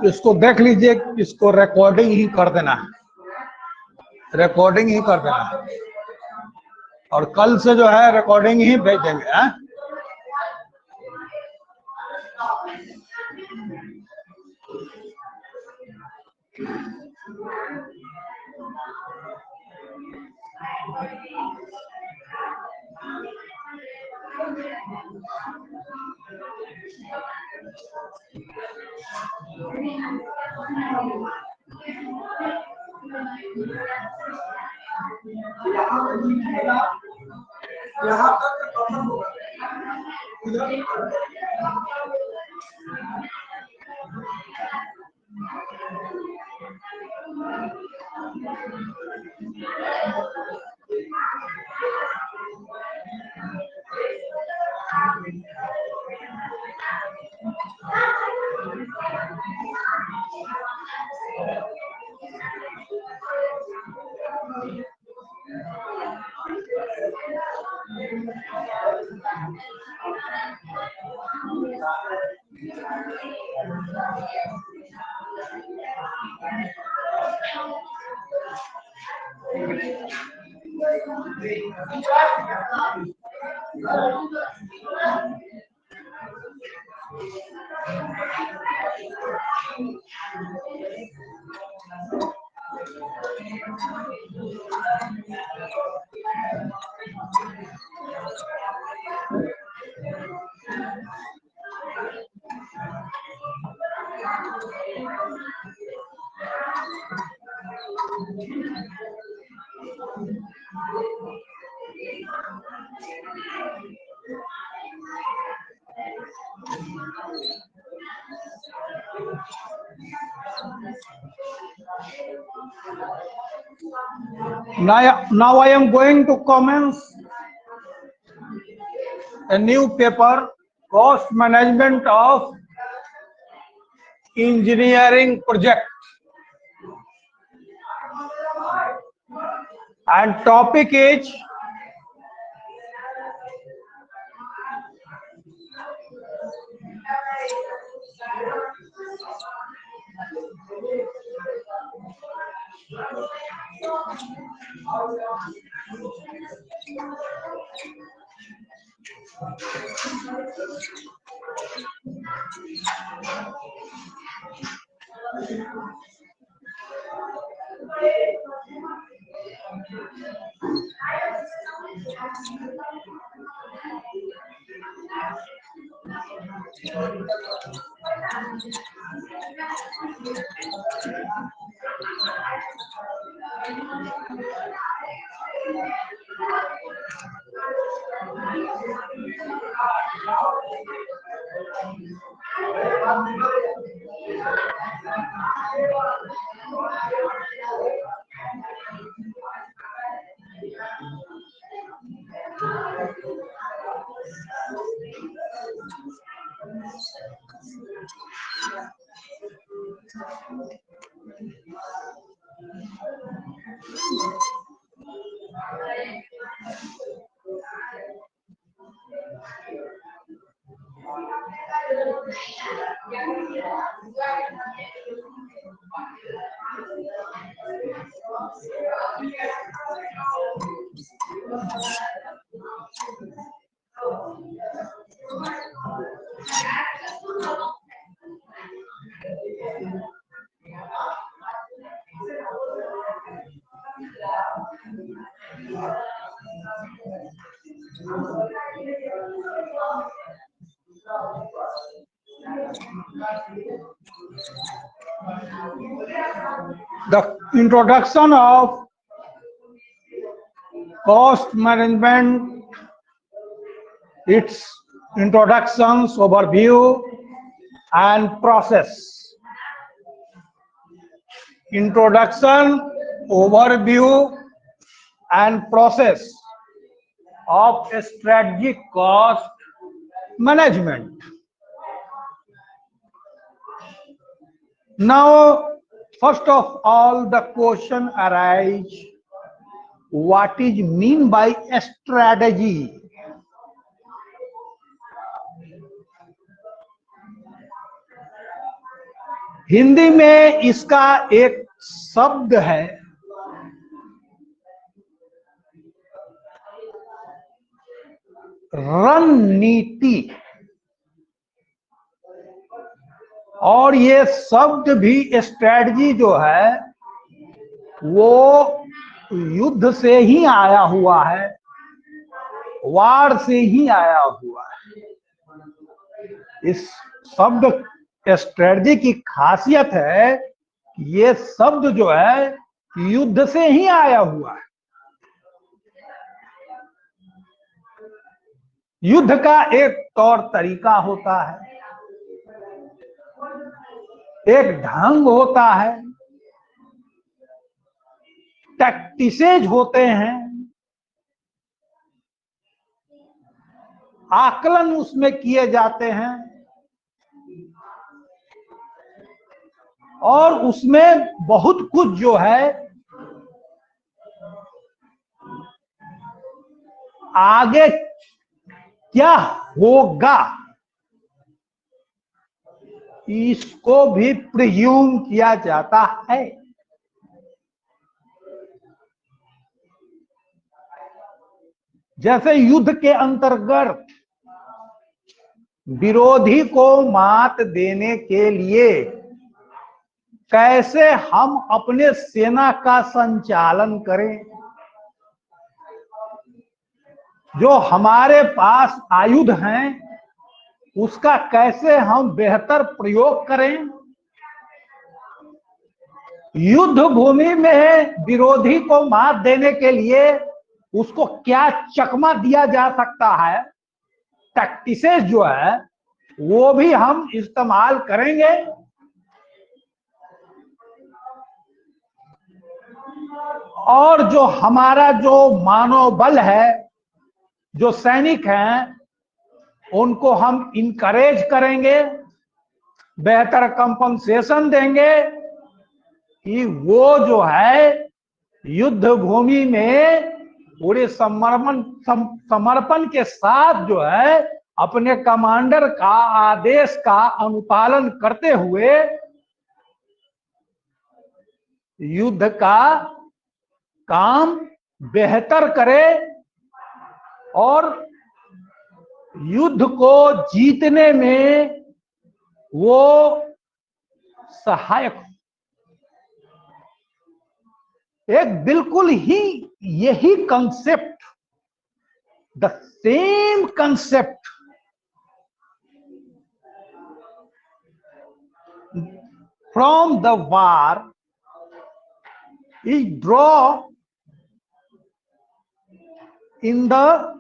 इसको देख लीजिए, इसको रिकॉर्डिंग ही कर देना है, रिकॉर्डिंग ही कर देना है, और कल से जो है रिकॉर्डिंग ही भेज देंगे। हैं? Now I am going to commence a new paper, Cost Management of Engineering Project, and topic is the introduction of cost management, its introductions, overview, and process. Introduction, overview, and process of strategic cost management. Now, First of all, the question arises, what is mean by strategy? Hindi में इसका एक शब्द है रणनीति, और ये शब्द भी स्ट्रेटजी जो है वो युद्ध से ही आया हुआ है, वार से ही आया हुआ है। इस शब्द स्ट्रेटजी की खासियत है, ये शब्द जो है युद्ध से ही आया हुआ है। युद्ध का एक तौर तरीका होता है, एक ढंग होता है, टैक्टिसेज होते हैं, आकलन उसमें किए जाते हैं, और उसमें बहुत कुछ जो है आगे क्या होगा इसको भी प्रिज्यूम किया जाता है। जैसे युद्ध के अंतर्गत विरोधी को मात देने के लिए कैसे हम अपने सेना का संचालन करें, जो हमारे पास आयुध हैं उसका कैसे हम बेहतर प्रयोग करें, युद्ध भूमि में विरोधी को मात देने के लिए उसको क्या चकमा दिया जा सकता है, टैक्टिसेस जो है वो भी हम इस्तेमाल करेंगे। और जो हमारा जो मानव बल है, जो सैनिक हैं, उनको हम इनकरेज करेंगे, बेहतर कंपनसेशन देंगे कि वो जो है युद्ध भूमि में पूरे समर्पण के साथ जो है अपने कमांडर का आदेश का अनुपालन करते हुए युद्ध का काम बेहतर करे और युद्ध को जीतने में वो सहायक हो। एक बिल्कुल ही यही concept, the same concept from the war is draw in the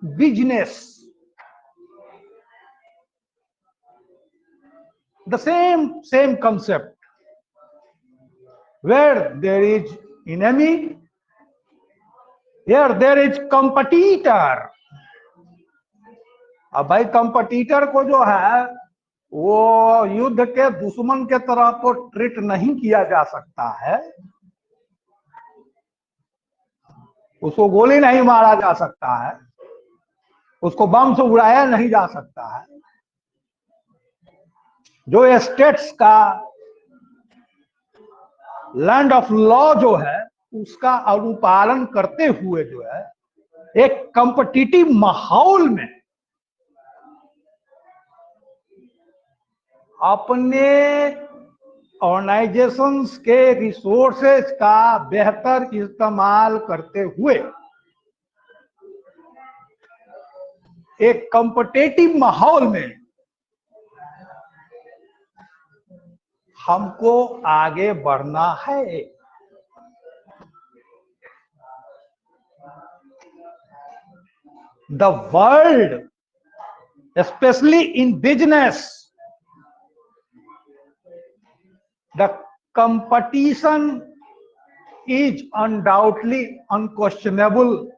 business. The same concept, where there is enemy, here there is competitor. अब भाई कंपटीटर को जो है वो युद्ध के दुश्मन के तरह तो ट्रीट नहीं किया जा सकता है, उसको गोली नहीं मारा जा सकता है, उसको बम से उड़ाया नहीं जा सकता है। जो स्टेट्स का लैंड ऑफ लॉ जो है उसका अनुपालन करते हुए जो है एक कॉम्पिटिटिव माहौल में अपने ऑर्गेनाइजेशंस के रिसोर्सेज का बेहतर इस्तेमाल करते हुए एक कॉम्पिटिटिव माहौल में हमको आगे बढ़ना है। The world, especially in business, the competition is undoubtedly unquestionable.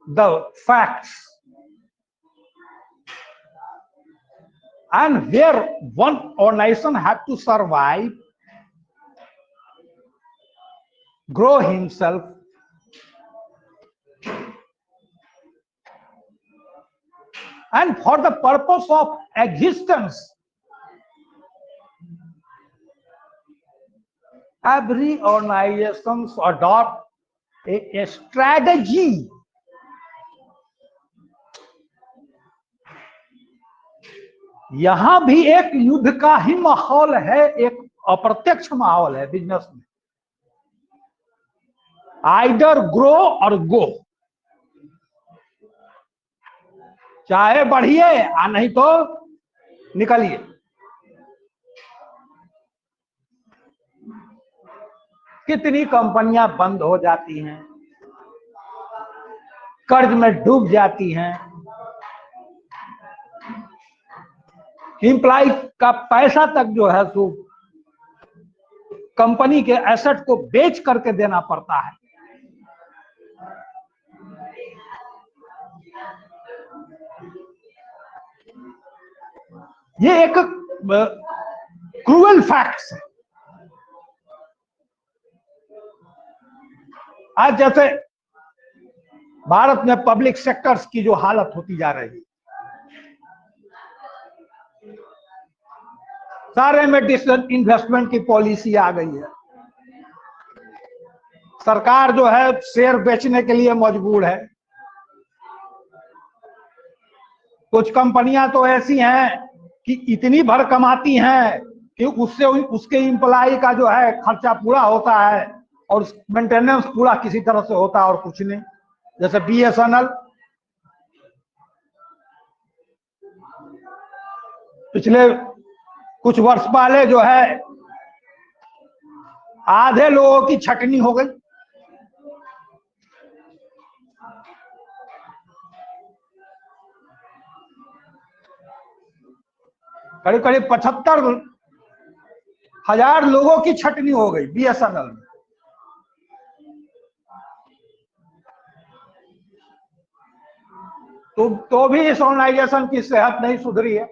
The facts and where one organization have to survive, grow himself, and for the purpose of existence, every organization adopt a strategy. यहां भी एक युद्ध का ही माहौल है, एक अप्रत्यक्ष माहौल है बिजनेस में। आइदर ग्रो और गो, चाहे बढ़िए या नहीं तो निकलिए। कितनी कंपनियां बंद हो जाती हैं, कर्ज में डूब जाती हैं, एम्प्लॉय का पैसा तक जो है सो कंपनी के एसेट को बेच करके देना पड़ता है। ये एक क्रूअल फैक्ट्स है। आज जैसे भारत में पब्लिक सेक्टर्स की जो हालत होती जा रही है, सारे में डिसइन्वेस्टमेंट की पॉलिसी आ गई है। सरकार जो है शेयर बेचने के लिए मजबूर है। कुछ कंपनियां तो ऐसी हैं कि इतनी भर कमाती हैं कि उससे उसके एम्प्लॉय का जो है खर्चा पूरा होता है और मेंटेनेंस पूरा किसी तरह से होता है और कुछ नहीं। जैसे BSNL पिछले कुछ वर्ष पहले जो है आधे लोगों की छटनी हो गई। करीब करीब 75,000 लोगों की छटनी हो गई BSNL में। तो भी इस ऑर्गेनाइजेशन की सेहत नहीं सुधरी है।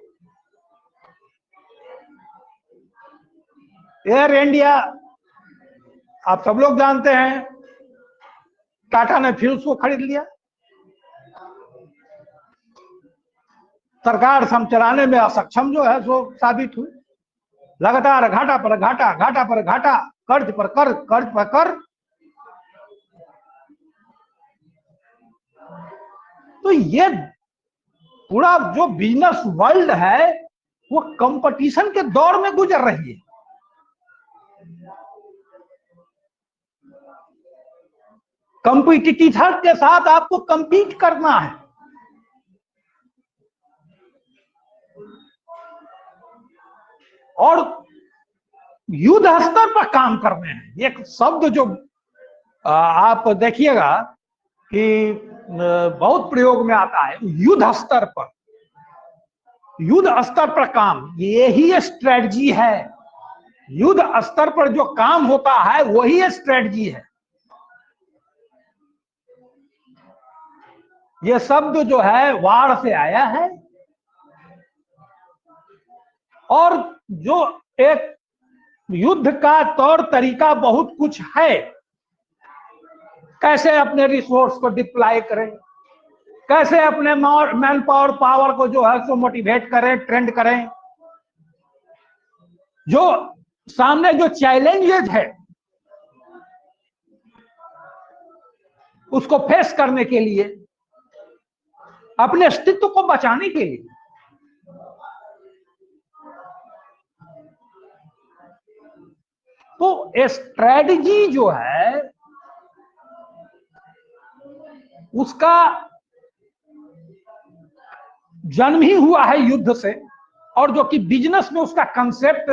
एयर इंडिया आप सब लोग जानते हैं, टाटा ने फिर उसको खरीद लिया। सरकार चलाने में असक्षम जो है सो साबित हुई। लगातार घाटा पर घाटा, घाटा पर घाटा, कर्ज पर कर्ज, कर्ज पर कर्ज। तो ये पूरा जो बिजनेस वर्ल्ड है वो कंपटीशन के दौर में गुजर रही है। कंपटीटर के साथ आपको कंपीट करना है। और युद्ध स्तर पर काम करने हैं। एक शब्द जो आप देखिएगा कि बहुत प्रयोग में आता है, युद्ध स्तर पर, युद्ध स्तर पर काम, यही स्ट्रेटजी है। युद्ध स्तर पर जो काम होता है वही स्ट्रेटजी है। ये शब्द जो है वार से आया है और जो एक युद्ध का तौर तरीका बहुत कुछ है। कैसे अपने रिसोर्स को डिप्लॉय करें, कैसे अपने मैन पावर को जो है सो मोटिवेट करें, ट्रेंड करें। जो सामने जो चैलेंजेस है उसको फेस करने के लिए, अपने अस्तित्व को बचाने के लिए। तो स्ट्रेटजी जो है उसका जन्म ही हुआ है युद्ध से, और जो कि बिजनेस में उसका कंसेप्ट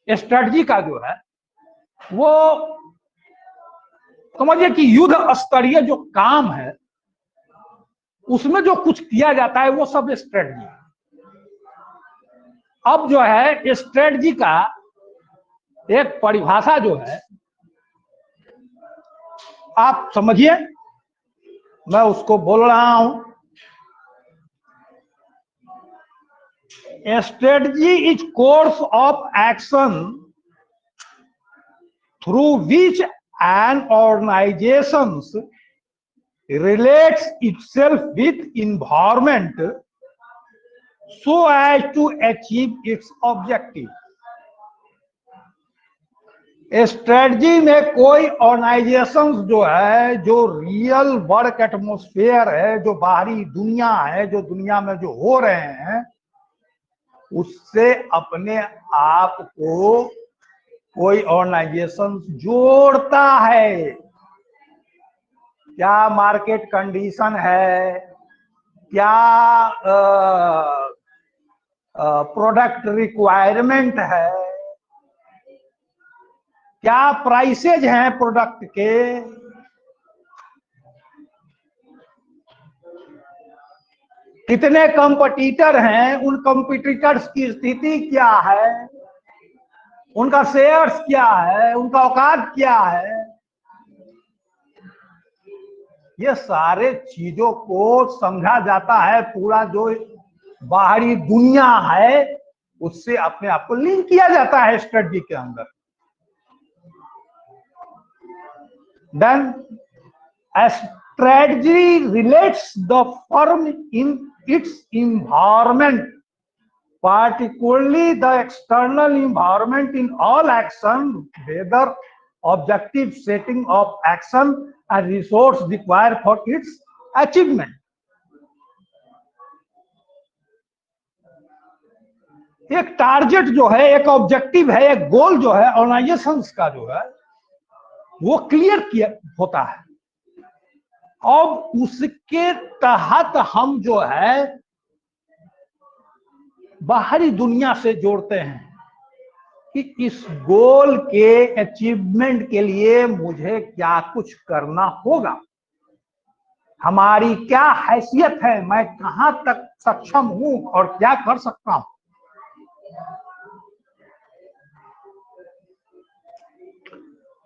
स्ट्रेटजी का जो है वो समझिए कि युद्ध स्तरीय जो काम है उसमें जो कुछ किया जाता है वो सब स्ट्रेटजी। अब जो है स्ट्रेटजी का एक परिभाषा जो है आप समझिए, मैं उसको बोल रहा हूं। A strategy is course of action through which an organization relates itself with environment so as to achieve its objective. Strategy में कोई ऑर्गेनाइजेशंस जो है, जो रियल वर्क एटमॉस्फेयर है, जो बाहरी दुनिया है, जो दुनिया में जो हो रहे हैं, उससे अपने आप को कोई ऑर्गेनाइजेशन जोड़ता है। क्या मार्केट कंडीशन है, क्या प्रोडक्ट रिक्वायरमेंट है, क्या प्राइसेज हैं प्रोडक्ट के, कितने कंपटीटर हैं, उन कंपटीटर्स की स्थिति क्या है, उनका शेयर्स क्या है, उनका औकात क्या है। ये सारे चीजों को समझा जाता है। पूरा जो बाहरी दुनिया है उससे अपने आप को लिंक किया जाता है स्ट्रेटजी के अंदर। Then a strategy relates the firm in its environment, particularly the external environment, in all action, whether objective setting of action and resource required for its achievement. एक टारगेट जो है, एक ऑब्जेक्टिव है, एक गोल जो है ऑर्गेनाइजेशंस का जो है वो क्लियर किया होता है। अब उसके तहत हम जो है बाहरी दुनिया से जोड़ते हैं कि इस गोल के अचीवमेंट के लिए मुझे क्या कुछ करना होगा, हमारी क्या हैसियत है, मैं कहां तक सक्षम हूं और क्या कर सकता हूं।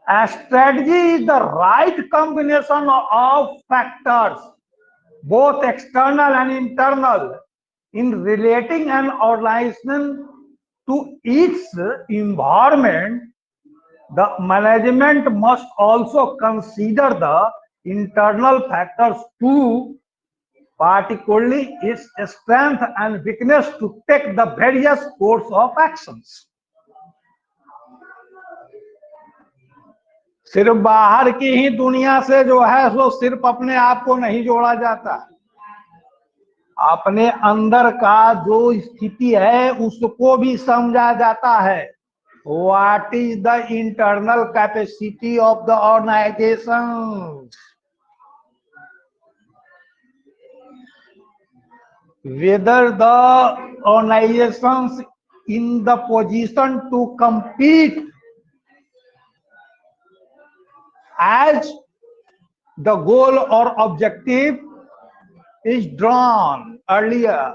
A strategy is the right combination of factors, both external and internal, in relating an organization to its environment. The management must also consider the internal factors too, particularly its strength and weakness, to take the various course of actions. सिर्फ बाहर की ही दुनिया से जो है वो सिर्फ अपने आप को नहीं जोड़ा जाता, अपने अंदर का जो स्थिति है उसको भी समझा जाता है। What is the internal capacity of the organisation, whether the organisation in the position to compete as the goal or objective is drawn earlier.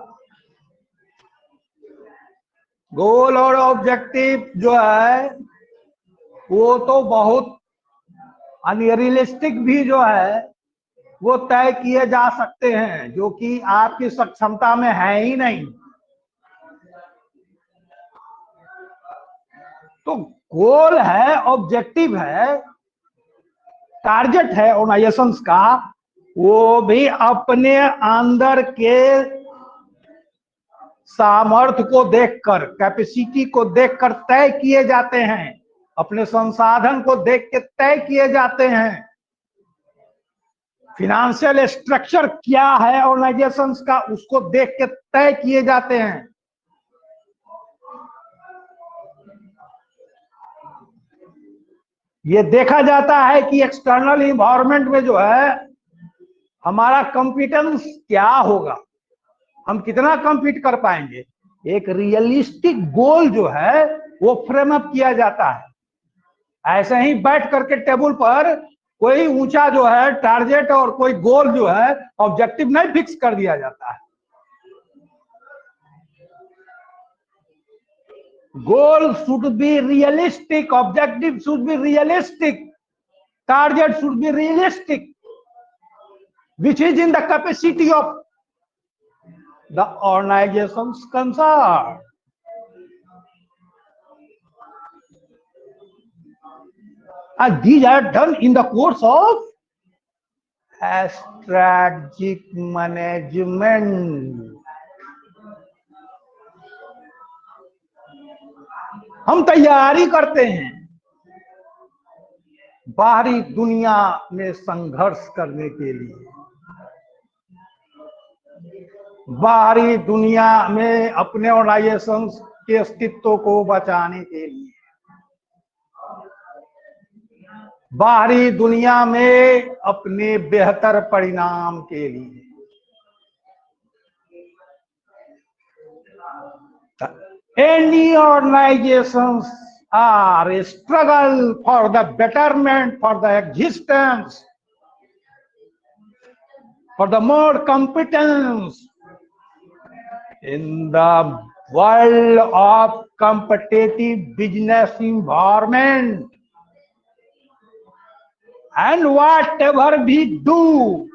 Goal और ऑब्जेक्टिव जो है वो तो बहुत अनरियलिस्टिक भी जो है वो तय किए जा सकते हैं, जो कि आपकी सक्षमता में है ही नहीं। तो गोल है, ऑब्जेक्टिव है, टारगेट है ऑर्गेनाइजेशंस का, वो भी अपने अंदर के सामर्थ्य को देखकर, कैपेसिटी को देखकर तय किए जाते हैं, अपने संसाधन को देख के तय किए जाते हैं। फिनेंशियल स्ट्रक्चर क्या है ऑर्गेनाइजेशंस का उसको देख के तय किए जाते हैं। ये देखा जाता है कि एक्सटर्नल इन्वायरमेंट में जो है हमारा कॉम्पिटेंस क्या होगा, हम कितना कम्पीट कर पाएंगे। एक रियलिस्टिक गोल जो है वो फ्रेम अप किया जाता है। ऐसे ही बैठ करके टेबल पर कोई ऊंचा जो है टारगेट और कोई गोल जो है ऑब्जेक्टिव नहीं फिक्स कर दिया जाता है। Goal should be realistic, objective should be realistic, target should be realistic, which is in the capacity of the organization's concern. And these are done in the course of strategic management. हम तैयारी करते हैं बाहरी दुनिया में संघर्ष करने के लिए, बाहरी दुनिया में अपने ऑर्गेनाइजेशन के अस्तित्व को बचाने के लिए, बाहरी दुनिया में अपने बेहतर परिणाम के लिए। Any organizations are a struggle for the betterment, for the existence, for the more competence in the world of competitive business environment. And whatever we do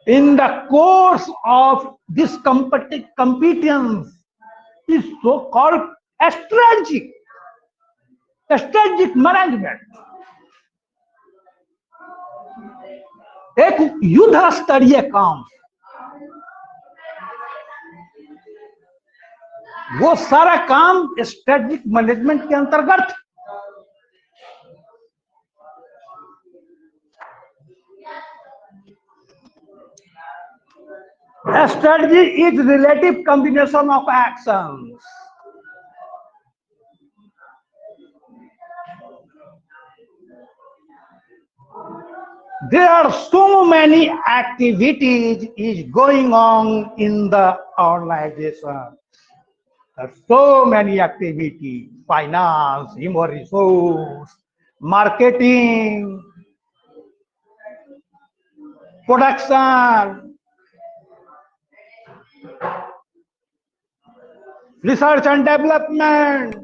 in the course of this competence is so-called strategic management. एक युद्ध स्तरीय काम, वो सारा काम strategic management के अंतर्गत। Strategy is relative combination of actions. There are so many activities is going on in the organization. There are so many activities: finance, human resource, marketing, production, research and development.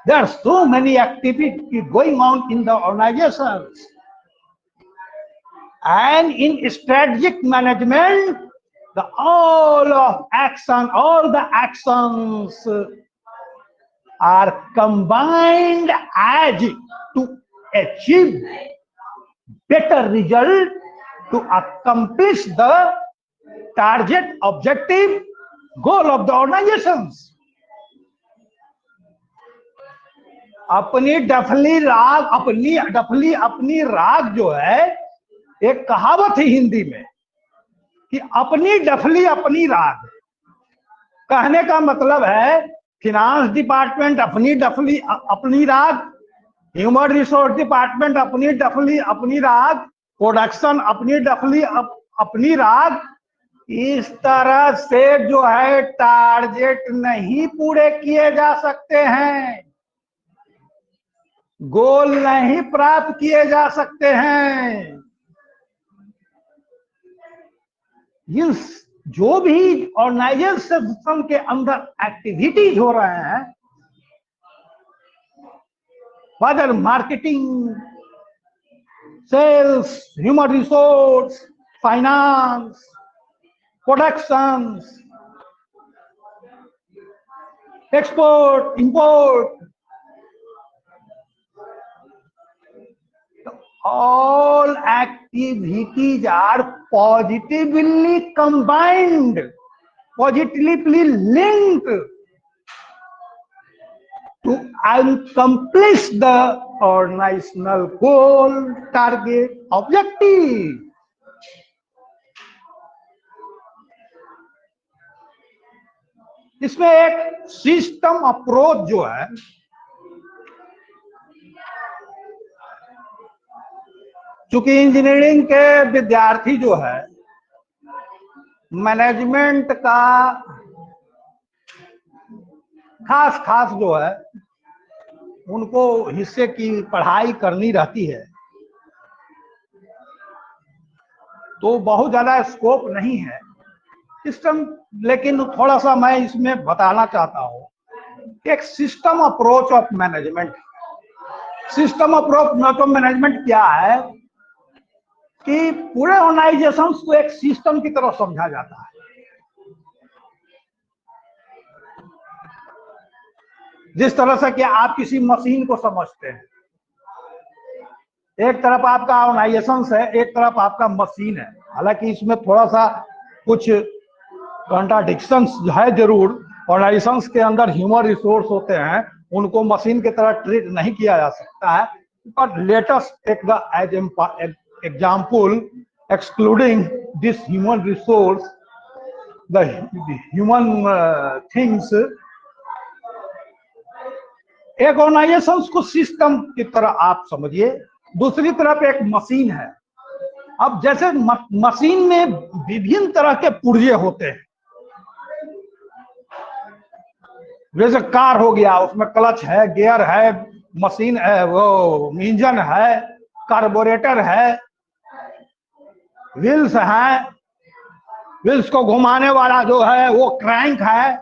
There are so many activities going on in the organizations. And in strategic management, all the actions are combined as to achieve better result, to accomplish the target, objective, goal of the organizations. अपनी डफली राग जो है, एक कहावत है हिंदी में कि अपनी डफली अपनी राग। कहने का मतलब है फिनांस डिपार्टमेंट अपनी डफली अपनी राग, ह्यूमन रिसोर्स डिपार्टमेंट अपनी डफली अपनी राग, प्रोडक्शन अपनी डफली अपनी राग। इस तरह से जो है टारगेट नहीं पूरे किए जा सकते हैं, गोल नहीं प्राप्त किए जा सकते हैं। जो भी ऑर्गेनाइजेशन के अंदर एक्टिविटीज हो रहे हैं, whether marketing, sales, human resource, finance, productions, export, import, all activities are positively combined, positively linked to accomplish the organizational goal, target, objective. इसमें एक सिस्टम अप्रोच जो है, चूंकि इंजीनियरिंग के विद्यार्थी जो है मैनेजमेंट का खास जो है उनको हिस्से की पढ़ाई करनी रहती है, तो बहुत ज्यादा स्कोप नहीं है सिस्टम। लेकिन थोड़ा सा मैं इसमें बताना चाहता हूं एक system approach of management. System approach of management क्या है कि पूरे ऑर्गेनाइजेशंस को एक सिस्टम की तरह समझा जाता है। जिस तरह से कि आप किसी मशीन को समझते हैं, एक तरफ आपका ऑर्गेनाइजेशंस है, एक तरफ आपका मशीन है। हालांकि इसमें थोड़ा सा कुछ कॉन्ट्राडिक्शंस है जरूर। ऑर्गेनाइजेशंस के अंदर ह्यूमन रिसोर्स होते हैं, उनको मशीन की तरह ट्रीट नहीं किया जा सकता है। But let us take the as example, excluding this human resource, the human things, एक ऑर्गेनाइजेशंस को सिस्टम की तरह आप समझिए। दूसरी तरफ एक मशीन है। अब जैसे मशीन में विभिन्न तरह के पुर्जे होते हैं, जैसे कार हो गया, उसमें क्लच है, गियर है, मशीन है, वो इंजन है, कार्बोरेटर है, व्हील्स है, व्हील्स को घुमाने वाला जो है वो क्रैंक है।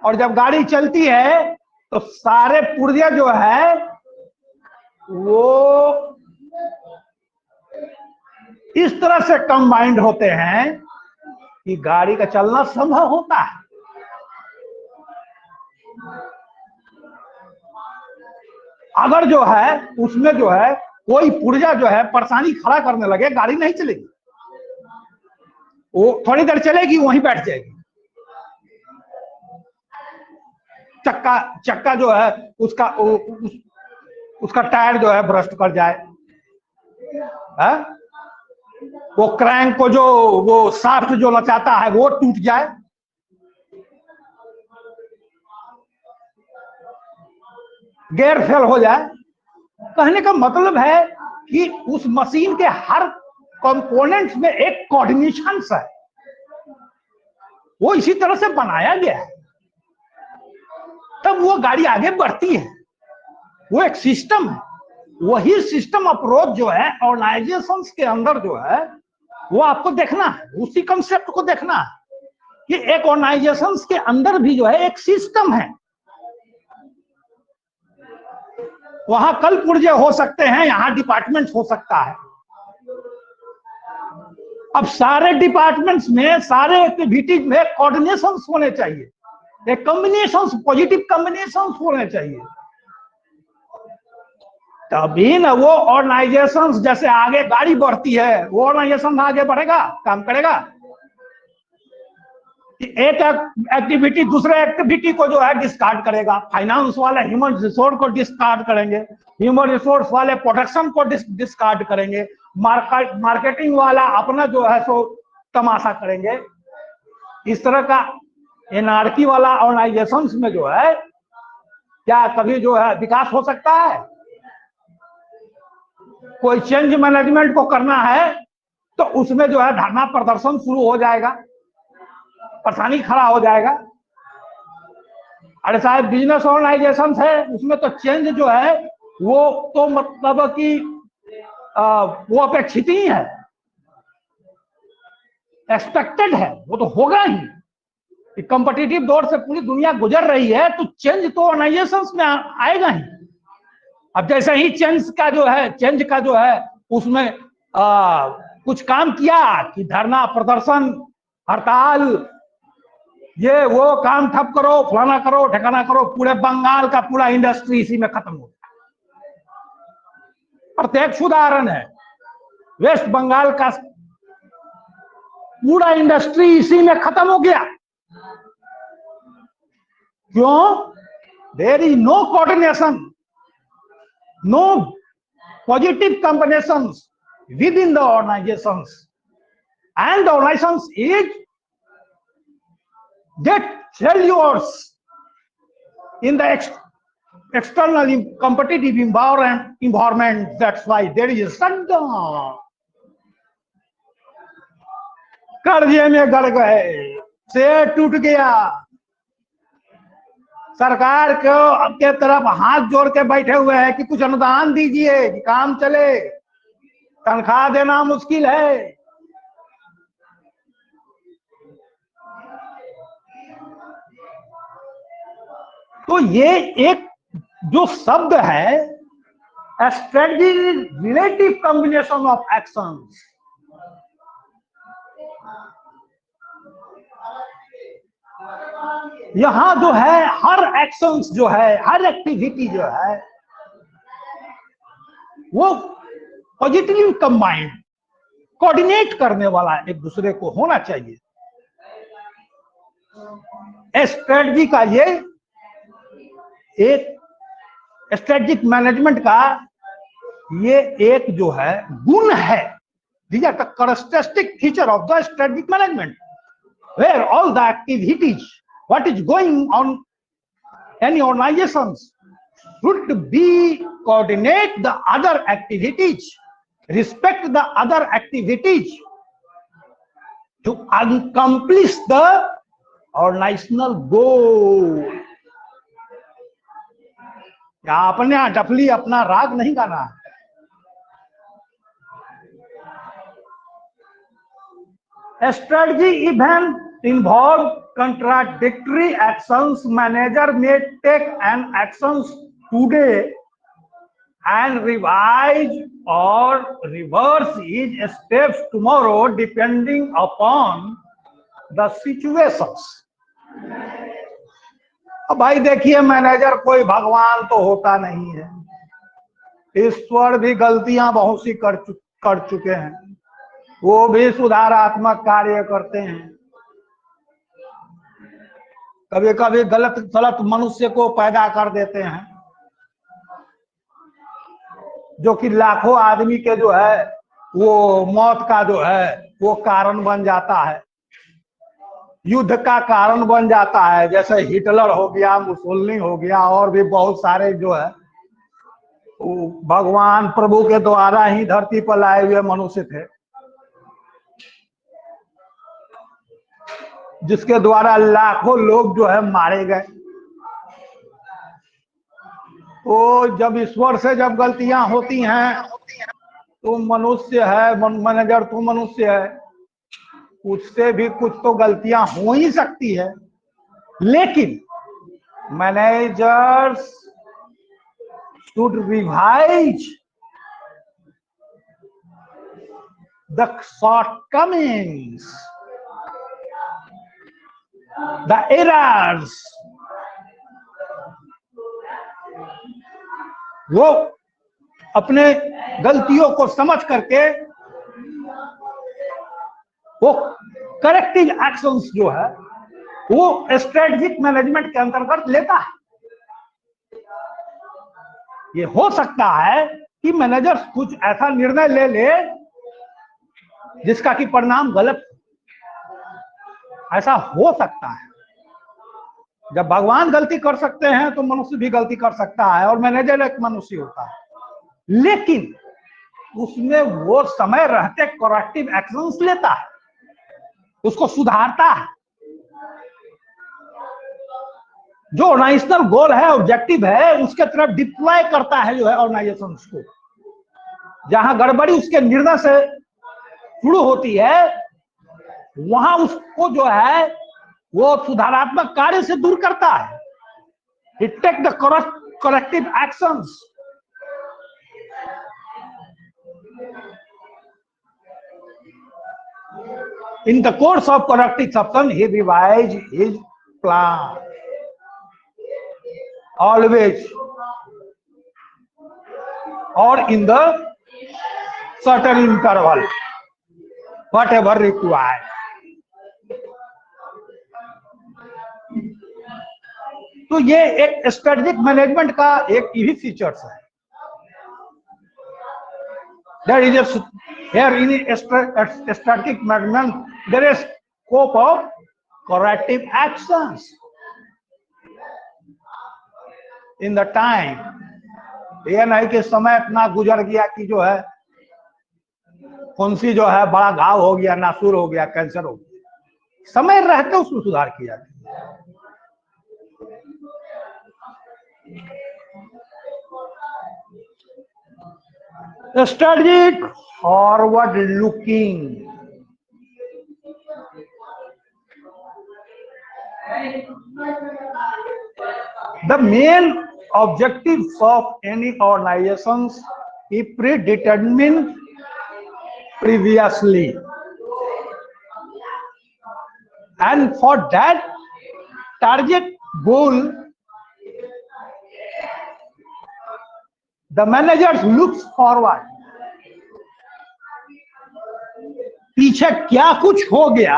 और जब गाड़ी चलती है तो सारे पुर्जे जो है वो इस तरह से कंबाइंड होते हैं कि गाड़ी का चलना संभव होता है। अगर जो है उसमें जो है कोई पुर्जा जो है परेशानी खड़ा करने लगे, गाड़ी नहीं चलेगी। वो थोड़ी देर चलेगी, वहीं बैठ जाएगी। चक्का जो है उसका टायर जो है ब्रस्ट कर जाए, है? वो क्रैंक को जो वो शाफ्ट जो लचाता है वो टूट जाए, गियर फेल हो जाए। कहने का मतलब है कि उस मशीन के हर कंपोनेंट में एक कोऑर्डिनेशन है, वो इसी तरह से बनाया गया है, तब वो गाड़ी आगे बढ़ती है। वो एक सिस्टम है। वही सिस्टम अप्रोच जो है ऑर्गेनाइजेशंस के अंदर जो है वो आपको देखना है, उसी कंसेप्ट को देखना है कि एक ऑर्गेनाइजेशंस के अंदर भी जो है एक सिस्टम है। वहां कल पुर्जे हो सकते हैं, यहां डिपार्टमेंट हो सकता है। अब सारे डिपार्टमेंट्स में, सारे एक्टिविटीज में कोऑर्डिनेशन होने चाहिए, एक कॉम्बिनेशन, पॉजिटिव कॉम्बिनेशन होने चाहिए, तभी ना वो ऑर्गेनाइजेशन जैसे आगे गाड़ी बढ़ती है, वो ऑर्गेनाइजेशन आगे बढ़ेगा, काम करेगा। एक एक्टिविटी दूसरे एक्टिविटी को जो है डिस्कार्ड करेगा। फाइनेंस वाले ह्यूमन रिसोर्स को डिस्कार्ड करेंगे, ह्यूमन रिसोर्स वाले प्रोडक्शन को डिस्कार्ड करेंगे, मार्केटिंग वाला अपना जो है सो तमाशा करेंगे। इस तरह का एनार्की वाला ऑर्गेनाइजेशंस में जो है क्या कभी जो है विकास हो सकता है? कोई चेंज मैनेजमेंट को करना है तो उसमें जो है धरना प्रदर्शन शुरू हो जाएगा, परेशानी खड़ा हो जाएगा। अरे साहब, बिजनेस ऑर्गेनाइजेशन है, उसमें तो चेंज जो है वो तो मतलब कि वो अपेक्षित ही है, एक्सपेक्टेड है, वो तो होगा ही। कॉम्पिटिटिव दौर से पूरी दुनिया गुजर रही है तो चेंज तो ऑर्गेनाइजेशंस में आएगा ही। अब जैसे ही चेंज का जो है उसमें कुछ काम किया कि धरना प्रदर्शन हड़ताल, ये वो काम ठप करो, फलाना करो, ठिकाना करो, पूरे बंगाल का पूरा इंडस्ट्री इसी में खत्म हो गया। प्रत्यक्ष उदाहरण है, वेस्ट बंगाल का पूरा इंडस्ट्री इसी में खत्म हो गया। क्यों? There is no coordination, no positive combinations within the organizations, and the organizations is get failures in the external competitive environment. That's why there is a shutdown. कर्जे में गड़ गए, शेयर टूट गया, सरकार के तरफ हाथ जोड़ के बैठे हुए हैं कि कुछ अनुदान दीजिए कि काम चले, तनख्वाह देना मुश्किल है। तो ये एक जो शब्द है A strategy is relative combination of actions. यहां जो है हर एक्शंस जो है, हर एक्टिविटी जो है वो पॉजिटिवली कंबाइंड, कोऑर्डिनेट करने वाला एक दूसरे को होना चाहिए। स्ट्रेटजी का ये एक स्ट्रेटेजिक मैनेजमेंट का ये एक जो है गुण है। These are the characteristic feature of the strategic management, where all the activities, what is going on any organizations, should be coordinate the other activities, respect the other activities to accomplish the organizational goal. क्या अपने डफली अपना राग नहीं गाना है। A strategy even involve contradictory actions. Manager may take an actions today and revise or reverse each steps tomorrow depending upon the situations. अब भाई देखिए, मैनेजर कोई भगवान तो होता नहीं है, ईश्वर भी गलतियां बहुत सी कर चुके हैं, वो भी सुधारात्मक कार्य करते हैं। कभी कभी गलत मनुष्य को पैदा कर देते हैं जो कि लाखों आदमी के जो है वो मौत का जो है वो कारण बन जाता है, युद्ध का कारण बन जाता है। जैसे हिटलर हो गया, मुसोलिनी हो गया, और भी बहुत सारे जो है भगवान प्रभु के द्वारा ही धरती पर लाए हुए मनुष्य थे, जिसके द्वारा लाखों लोग जो है मारे गए। तो जब ईश्वर से जब गलतियां होती हैं तो मनुष्य है, मैनेजर तो मनुष्य है, उससे भी कुछ तो गलतियां हो ही सकती है, लेकिन managers should revise the shortcomings, the errors. वो अपने गलतियों को समझ करके वो करेक्टिव एक्शंस जो है वो स्ट्रेटेजिक मैनेजमेंट के अंतर्गत लेता है। ये हो सकता है कि मैनेजर कुछ ऐसा निर्णय ले ले जिसका कि परिणाम गलत, ऐसा हो सकता है। जब भगवान गलती कर सकते हैं तो मनुष्य भी गलती कर सकता है, और मैनेजर एक मनुष्य होता है, लेकिन उसमें वो समय रहते करेक्टिव एक्शंस लेता है, उसको सुधारता है। जो ऑर्गेनाइजेशनल गोल है, ऑब्जेक्टिव है, उसके तरफ डिप्लॉय करता है जो है ऑर्गेनाइजेशन को। जहां गड़बड़ी उसके निर्णय से शुरू होती है वहां उसको जो है वो सुधारात्मक कार्य से दूर करता है। He take the corrective actions. In the course of corrective action, he revised his plan. Always, or in the certain interval, whatever required. तो ये एक स्ट्रेटेजिक मैनेजमेंट का एक यही फीचर्स है। There is a here in strategic management there is scope of corrective actions in the time. ये नहीं कि समय इतना गुजर गया कि जो है फुंसी जो है बड़ा घाव हो गया, नासूर हो गया, कैंसर हो गया, समय रहते उसमें सुधार किया जाए। Strategic forward looking. The main objectives of any organizations is predetermined previously, and for that target goal, the managers looks forward. पीछे क्या कुछ हो गया,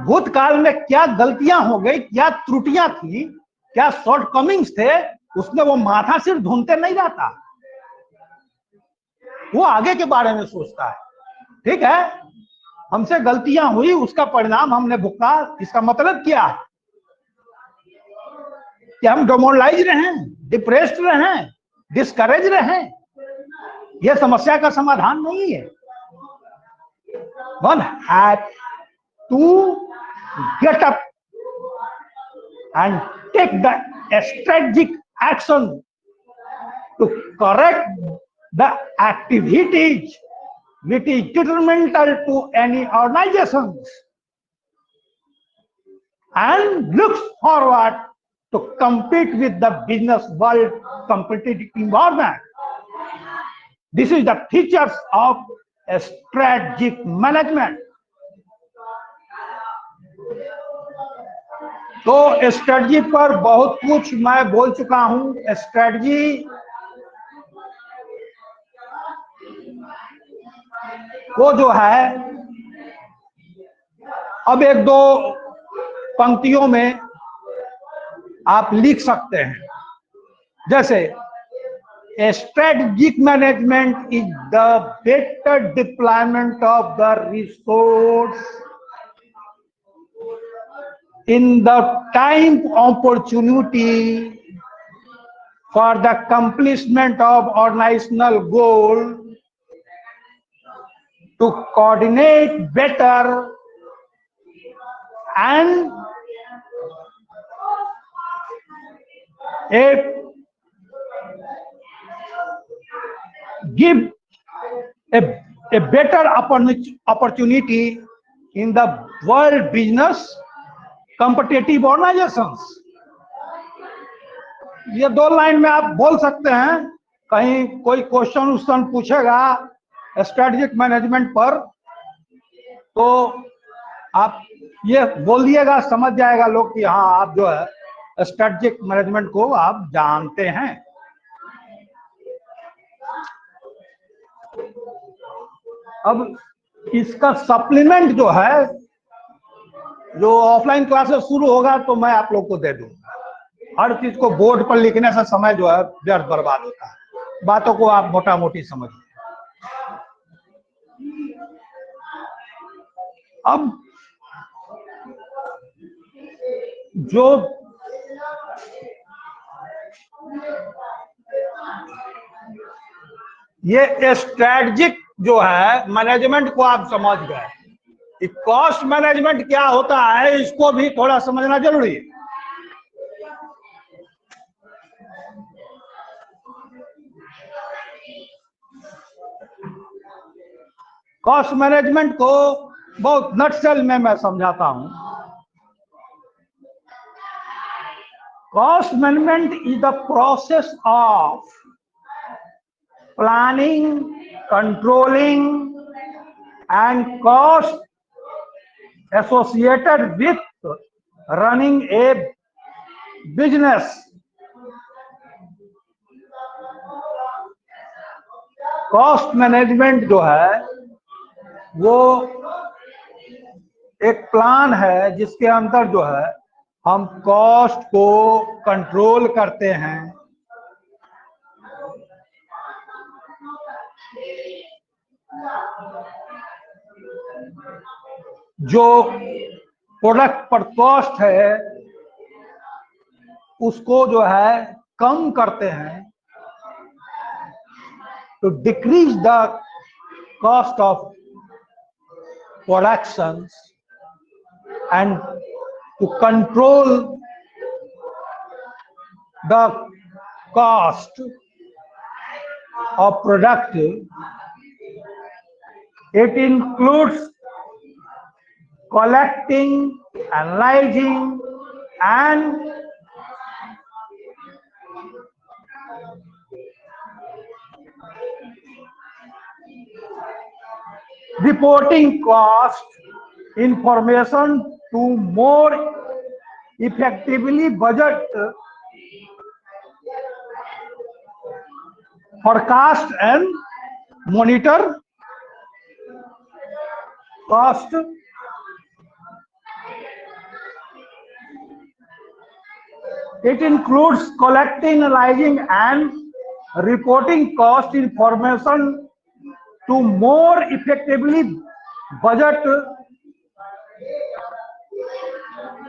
भूतकाल में क्या गलतियां हो गई, क्या त्रुटियां थी, क्या शॉर्टकमिंग्स थे, उसमें वो माथा सिर ढूंढते नहीं रहता, वो आगे के बारे में सोचता है। ठीक है, हमसे गलतियां हुई, उसका परिणाम हमने भुगता, इसका मतलब क्या है कि हम डिमोरलाइज रहे, डिप्रेस्ड रहे, डिस्करेज रहे, यह समस्या का समाधान नहीं है। One had to get up and take the strategic action to correct the activities which is detrimental to any organizations and looks forward to compete with the business world competitive environment. This is the features of a strategic management. तो strategy पर बहुत कुछ मैं बोल चुका हूं। Strategy वो जो है, अब एक दो पंक्तियों में आप लिख सकते हैं, जैसे strategic management is the better deployment of the resource in the time opportunity for the accomplishment of organizational goal, to coordinate better and give a better opportunity in the world business competitive organizations. ये दो line में आप बोल सकते हैं, कहीं कोई question पूछेगा स्ट्रेटेजिक मैनेजमेंट पर तो आप ये बोल दिएगा, समझ जाएगा लोग कि हाँ आप जो है स्ट्रेटेजिक मैनेजमेंट को आप जानते हैं। अब इसका सप्लीमेंट जो है, जो ऑफलाइन क्लासेस शुरू होगा तो मैं आप लोग को दे दूंगा। हर चीज को बोर्ड पर लिखने से समय जो है व्यर्थ बर्बाद होता है, बातों को आप मोटा मोटी समझिए। अब जो ये स्ट्रेटजिक जो है मैनेजमेंट को आप समझ गए, कॉस्ट मैनेजमेंट क्या होता है इसको भी थोड़ा समझना जरूरी है। कॉस्ट मैनेजमेंट को बहुत नटशेल में मैं समझाता हूं। Cost management is the process of planning, controlling and cost associated with running a business. Cost management जो है वो एक प्लान है जिसके अंदर जो है हम कॉस्ट को कंट्रोल करते हैं, जो प्रोडक्ट पर कॉस्ट है उसको जो है कम करते हैं, to decrease the cost of productions and to control the cost of product. It includes collecting, analyzing and reporting cost information to more effectively budget, forecast and monitor cost. It includes collecting, analyzing and reporting cost information to more effectively budget,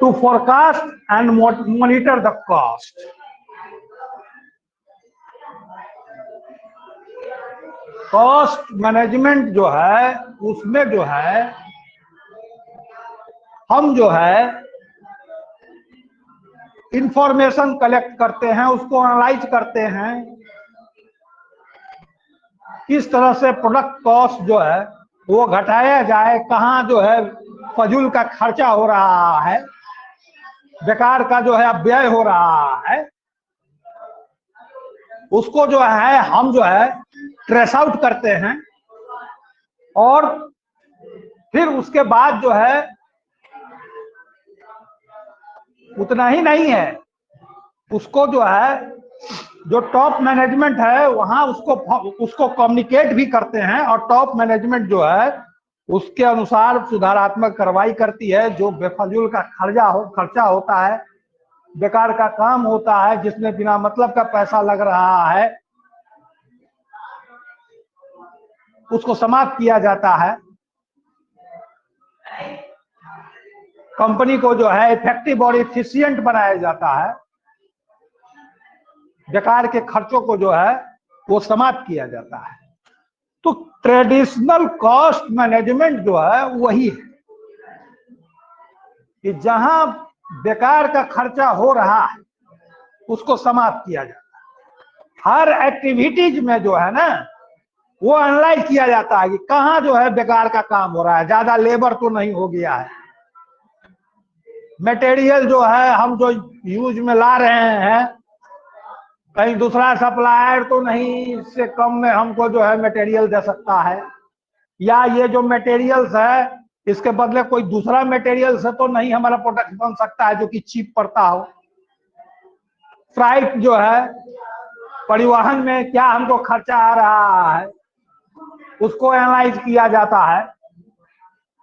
to forecast and monitor the cost. Cost management जो है उसमें जो है हम जो है information collect करते हैं, उसको एनालाइज करते हैं, किस तरह से प्रोडक्ट कॉस्ट जो है वो घटाया जाए, कहाँ जो है फजूल का खर्चा हो रहा है, बेकार का जो है व्यय हो रहा है, उसको जो है हम जो है ट्रेस आउट करते हैं। और फिर उसके बाद जो है उतना ही नहीं है, उसको जो है जो टॉप मैनेजमेंट है वहां उसको कम्युनिकेट भी करते हैं, और टॉप मैनेजमेंट जो है उसके अनुसार सुधारात्मक कार्रवाई करती है। जो बेफजूल का खर्चा होता है, बेकार का काम होता है, जिसमें बिना मतलब का पैसा लग रहा है, उसको समाप्त किया जाता है। कंपनी को जो है इफेक्टिव और एफिशिएंट बनाया जाता है, बेकार के खर्चों को जो है वो समाप्त किया जाता है। तो ट्रेडिशनल कॉस्ट मैनेजमेंट जो है वही है कि जहां बेकार का खर्चा हो रहा है उसको समाप्त किया जाता है। हर एक्टिविटीज में जो है ना वो एनालाइज किया जाता है कि कहाँ जो है बेकार का काम हो रहा है, ज्यादा लेबर तो नहीं हो गया है, मटेरियल जो है हम जो यूज में ला रहे हैं कहीं दूसरा सप्लायर तो नहीं इससे कम में हमको जो है मटेरियल दे सकता है, या ये जो मटेरियल्स है इसके बदले कोई दूसरा मटेरियल से तो नहीं हमारा प्रोडक्ट बन सकता है जो कि चीप पड़ता हो। फ्राइट जो है परिवहन में क्या हमको खर्चा आ रहा है उसको एनालाइज किया जाता है।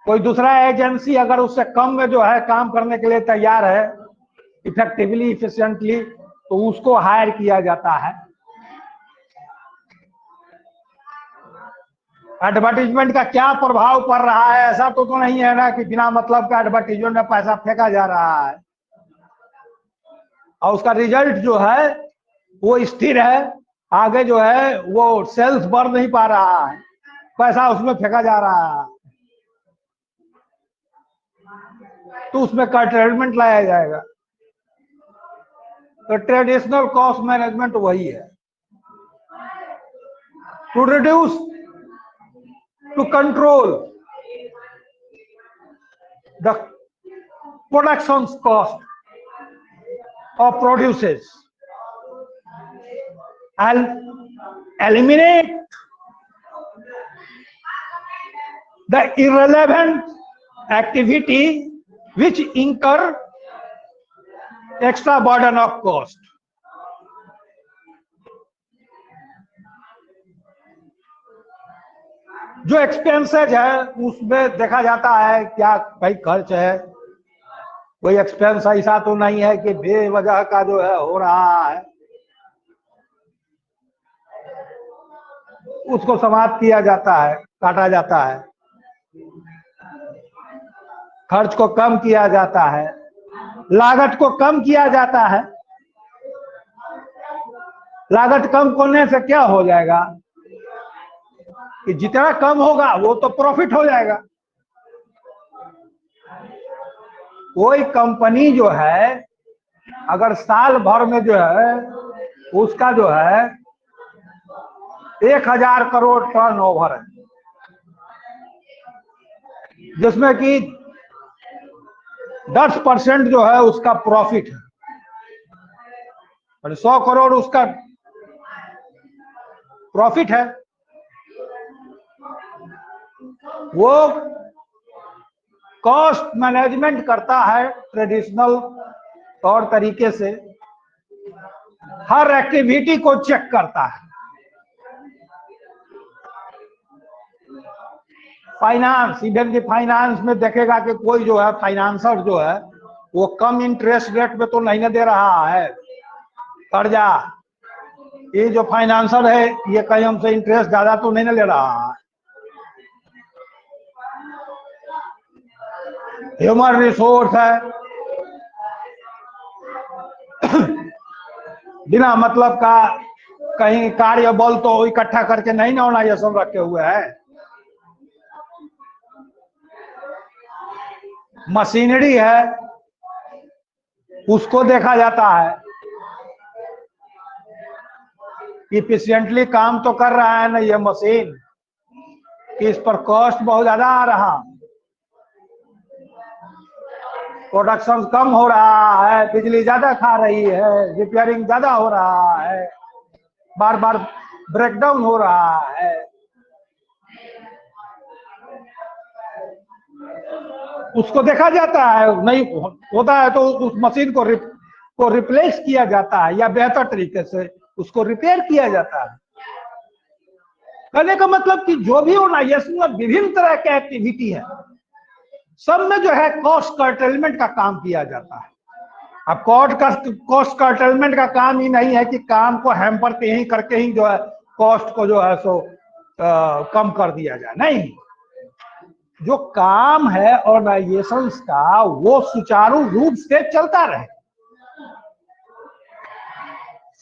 कोई दूसरा एजेंसी अगर उससे कम में जो है काम करने के लिए तैयार है इफेक्टिवली इफिशिएंटली तो उसको हायर किया जाता है। एडवर्टीजमेंट का क्या प्रभाव पड़ रहा है, ऐसा तो नहीं है ना कि बिना मतलब का एडवर्टीजमेंट में पैसा फेंका जा रहा है और उसका रिजल्ट जो है वो स्थिर है, आगे जो है वो सेल्स बढ़ नहीं पा रहा है, पैसा उसमें फेंका जा रहा है, तो उसमें कर्टेलमेंट लाया जाएगा। तो ट्रेडिशनल कॉस्ट मैनेजमेंट वही है, to reduce, to control the production cost of produces and eliminate the irrelevant activity which incur extra burden of cost। जो एक्सपेंसेज है उसमें देखा जाता है क्या भाई खर्च है, कोई एक्सपेंस ऐसा तो नहीं है कि बेवजह का जो है हो रहा है, उसको समाप्त किया जाता है, काटा जाता है, खर्च को कम किया जाता है, लागत को कम किया जाता है। लागत कम होने से क्या हो जाएगा कि जितना कम होगा वो तो प्रॉफिट हो जाएगा। कोई कंपनी जो है अगर साल भर में जो है उसका जो है 1000 करोड़ टर्नओवर है, जिसमें कि 10% जो है उसका प्रॉफिट है, 100 करोड़ उसका प्रॉफिट है, वो कॉस्ट मैनेजमेंट करता है ट्रेडिशनल तौर तरीके से, हर एक्टिविटी को चेक करता है। फाइनेंस, इवन की फाइनेंस में देखेगा कि कोई जो है फाइनेंसर जो है वो कम इंटरेस्ट रेट पे तो नहीं दे रहा है कर्जा, ये जो फाइनेंसर है ये कहीं हमसे इंटरेस्ट ज्यादा तो नहीं ले रहा है। ह्यूमन रिसोर्स है, बिना मतलब का कहीं कार्य बल तो इकट्ठा करके नहीं ना होना, ये सब रखे हुए है। मशीनरी है, उसको देखा जाता है इफिशिएंटली काम तो कर रहा है ना ये मशीन, कि इस पर कॉस्ट बहुत ज्यादा आ रहा, प्रोडक्शन कम हो रहा है, बिजली ज्यादा खा रही है, रिपेयरिंग ज्यादा हो रहा है, बार बार ब्रेकडाउन हो रहा है। उसको देखा जाता है, नहीं होता है तो उस मशीन को रिप्लेस किया जाता है या बेहतर तरीके से उसको रिपेयर किया जाता है। कहने का मतलब कि जो भी ऑर्गेनाइजेशन में विभिन्न तरह के एक्टिविटी है, सब में जो है कॉस्ट कर्टेलमेंट का काम किया जाता है। अब कॉस्ट कर्टेलमेंट का काम ही नहीं है कि काम को हैम्पर ही करके ही जो है कॉस्ट को जो है सो कम कर दिया जाए, नहीं। जो काम है ऑर्गेनाइजेशंस का वो सुचारू रूप से चलता रहे।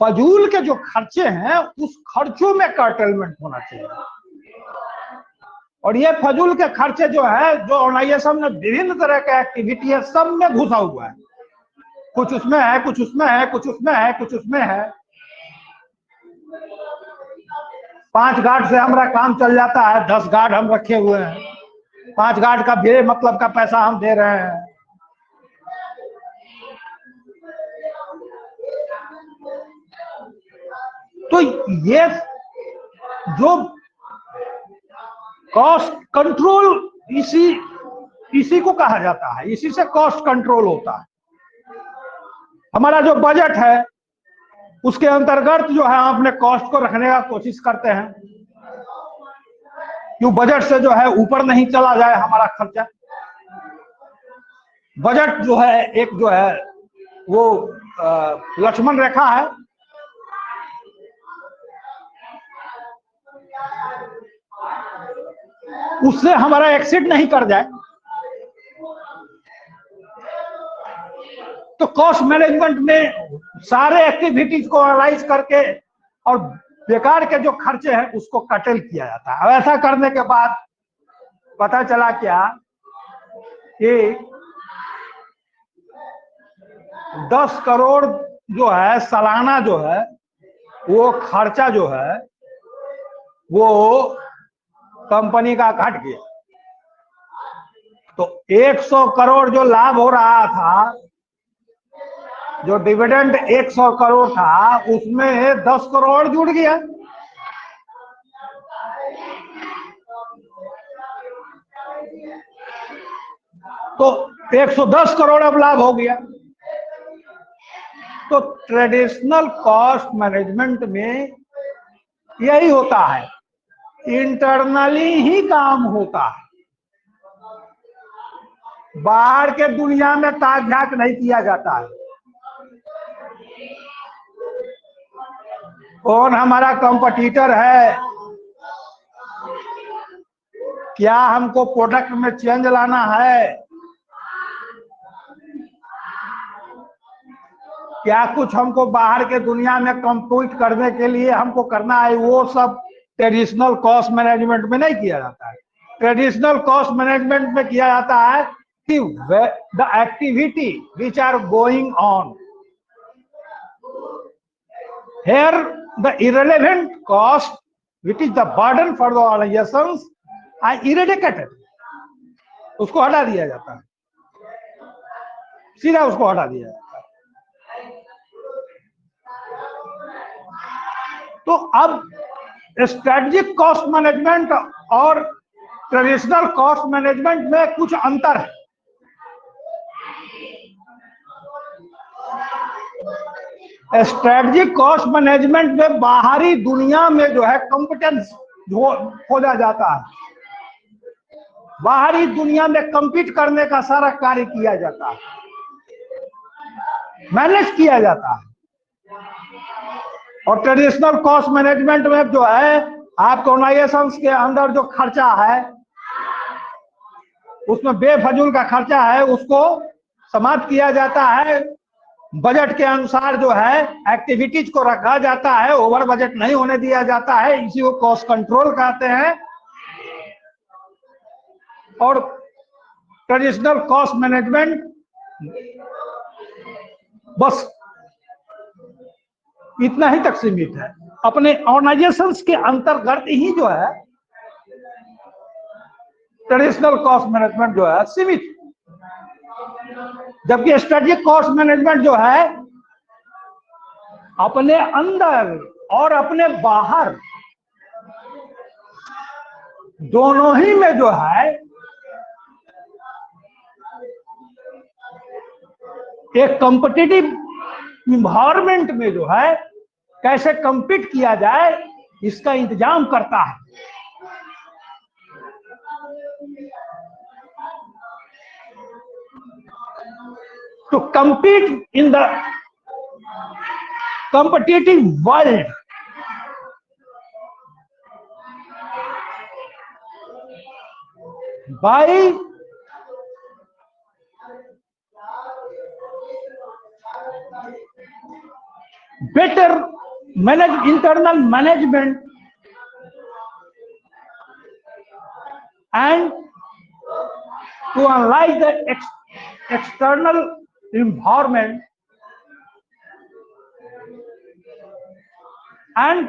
फजूल के जो खर्चे हैं उस खर्चों में कर्टेलमेंट होना चाहिए। और ये फजूल के खर्चे जो है, जो ऑर्गेनाइजेशन में विभिन्न तरह के एक्टिविटी है, सब में घुसा हुआ है। कुछ उसमें है, कुछ उसमें है, कुछ उसमें है, कुछ उसमें है। 5 गार्ड से हमारा काम चल जाता है, 10 गार्ड हम रखे हुए हैं, 5 गार्ड का भी मतलब का पैसा हम दे रहे हैं। तो ये जो कॉस्ट कंट्रोल इसी को कहा जाता है, इसी से कॉस्ट कंट्रोल होता है। हमारा जो बजट है उसके अंतर्गत जो है हम अपने कॉस्ट को रखने का कोशिश करते हैं, क्यों बजट से जो है ऊपर नहीं चला जाए हमारा खर्चा। बजट जो है एक जो है वो लक्ष्मण रेखा है, उससे हमारा एक्सीड नहीं कर जाए। तो कॉस्ट मैनेजमेंट में सारे एक्टिविटीज को एनालाइज करके और बेकार के जो खर्चे हैं उसको कटल किया जाता है। ऐसा करने के बाद पता चला क्या कि 10 करोड़ जो है सालाना जो है वो खर्चा जो है वो कंपनी का घट गया। तो 100 करोड़ जो लाभ हो रहा था, जो डिविडेंड 100 करोड़ था, उसमें 10 करोड़ जुड़ गया। तो 110 करोड़ अब लाभ हो गया। तो ट्रेडिशनल कॉस्ट मैनेजमेंट में यही होता है, इंटरनली ही काम होता है, बाहर के दुनिया में ताक झाक नहीं किया जाता है। कौन हमारा कंपटीटर है, क्या हमको प्रोडक्ट में चेंज लाना है, क्या कुछ हमको बाहर के दुनिया में कम्पीट करने के लिए हमको करना है, वो सब ट्रेडिशनल कॉस्ट मैनेजमेंट में नहीं किया जाता है। ट्रेडिशनल कॉस्ट मैनेजमेंट में किया जाता है कि the activity which are going on here the irrelevant cost which is the burden for the organizations are eradicated, उसको हटा दिया जाता है, सीधा उसको हटा दिया जाता है। तो अब स्ट्रेटेजिक कॉस्ट मैनेजमेंट और ट्रेडिशनल कॉस्ट मैनेजमेंट में कुछ अंतर है। स्ट्रेटजिक कॉस्ट मैनेजमेंट में बाहरी दुनिया में जो है कॉम्पिटेंस खोजा जाता है, बाहरी दुनिया में compete करने का सारा कार्य किया जाता है, मैनेज किया जाता है। और ट्रेडिशनल कॉस्ट मैनेजमेंट में जो है आपके ऑर्गेनाइजेशन के अंदर जो खर्चा है, उसमें बेफजूल का खर्चा है उसको समाप्त किया जाता है, बजट के अनुसार जो है एक्टिविटीज को रखा जाता है, ओवर बजट नहीं होने दिया जाता है, इसी को कॉस्ट कंट्रोल कहते हैं। और ट्रेडिशनल कॉस्ट मैनेजमेंट बस इतना ही तक सीमित है, अपने ऑर्गेनाइजेशंस के अंतर्गत ही जो है ट्रेडिशनल कॉस्ट मैनेजमेंट जो है सीमित, जबकि स्ट्रेटेजिक कॉस्ट मैनेजमेंट जो है अपने अंदर और अपने बाहर दोनों ही में जो है एक कॉम्पिटिटिव इन्वायरमेंट में जो है कैसे compete किया जाए इसका इंतजाम करता है। To compete in the competitive world, by better internal management and to analyze the external environment and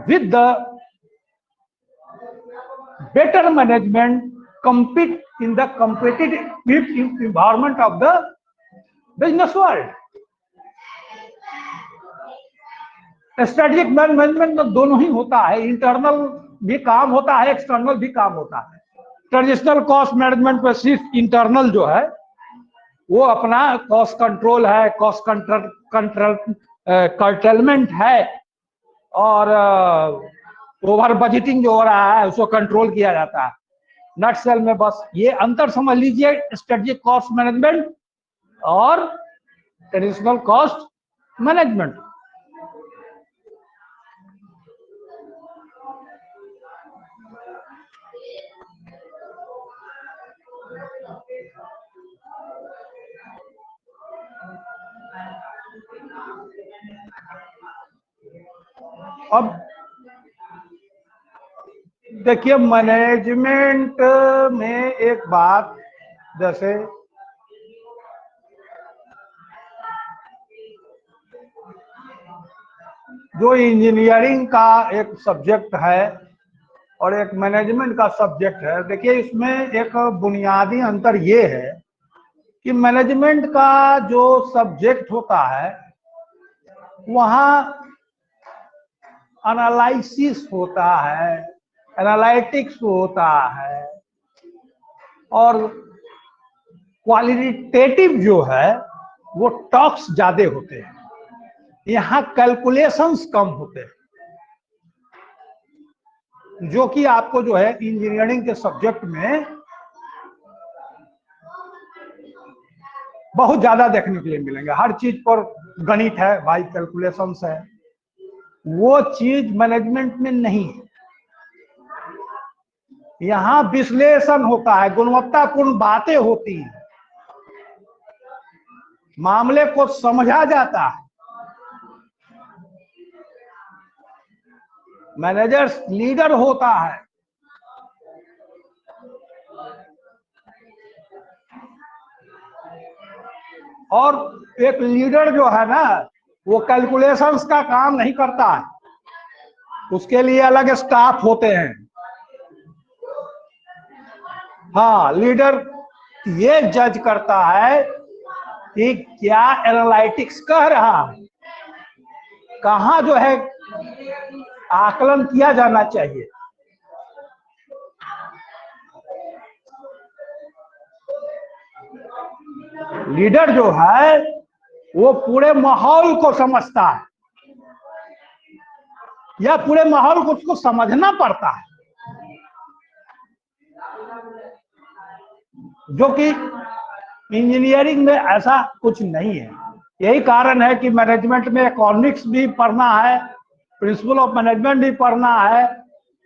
with the better management compete in the competitive environment of the business world। Strategic management में दोनों ही होता है, internal भी काम होता है, external भी काम होता है। ट्रेडिशनल कॉस्ट मैनेजमेंट में सिर्फ इंटरनल जो है वो अपना कॉस्ट कंट्रोल है, कॉस्ट कंट्रोलमेंट है और ओवर बजटिंग जो हो रहा है उसको कंट्रोल किया जाता है। नटसेल में बस ये अंतर समझ लीजिए स्ट्रेटेजिक कॉस्ट मैनेजमेंट और ट्रेडिशनल कॉस्ट मैनेजमेंट। अब देखिए मैनेजमेंट में एक बात, जैसे जो इंजीनियरिंग का एक सब्जेक्ट है और एक मैनेजमेंट का सब्जेक्ट है, देखिए इसमें एक बुनियादी अंतर ये है कि मैनेजमेंट का जो सब्जेक्ट होता है वहाँ एनालिसिस होता है, एनालिटिक्स होता है और क्वालिटेटिव जो है वो टॉक्स ज्यादा होते हैं, यहाँ कैलकुलेशंस कम होते हैं, जो कि आपको जो है इंजीनियरिंग के सब्जेक्ट में बहुत ज्यादा देखने के लिए मिलेंगे। हर चीज पर गणित है भाई, कैलकुलेशंस है, वो चीज मैनेजमेंट में नहीं है। यहाँ विश्लेषण होता है, गुणवत्तापूर्ण बातें होती हैं, मामले को समझा जाता है। मैनेजर्स लीडर होता है, और एक लीडर जो है ना वो कैलकुलेशंस का काम नहीं करता है, उसके लिए अलग स्टाफ होते हैं। हाँ, लीडर ये जज करता है कि क्या एनालिटिक्स कह रहा है, कहाँ जो है आकलन किया जाना चाहिए। लीडर जो है वो पूरे माहौल को समझता है, या पूरे माहौल को उसको समझना पड़ता है, जो कि इंजीनियरिंग में ऐसा कुछ नहीं है। यही कारण है कि मैनेजमेंट में इकोनॉमिक्स भी पढ़ना है, प्रिंसिपल ऑफ मैनेजमेंट भी पढ़ना है,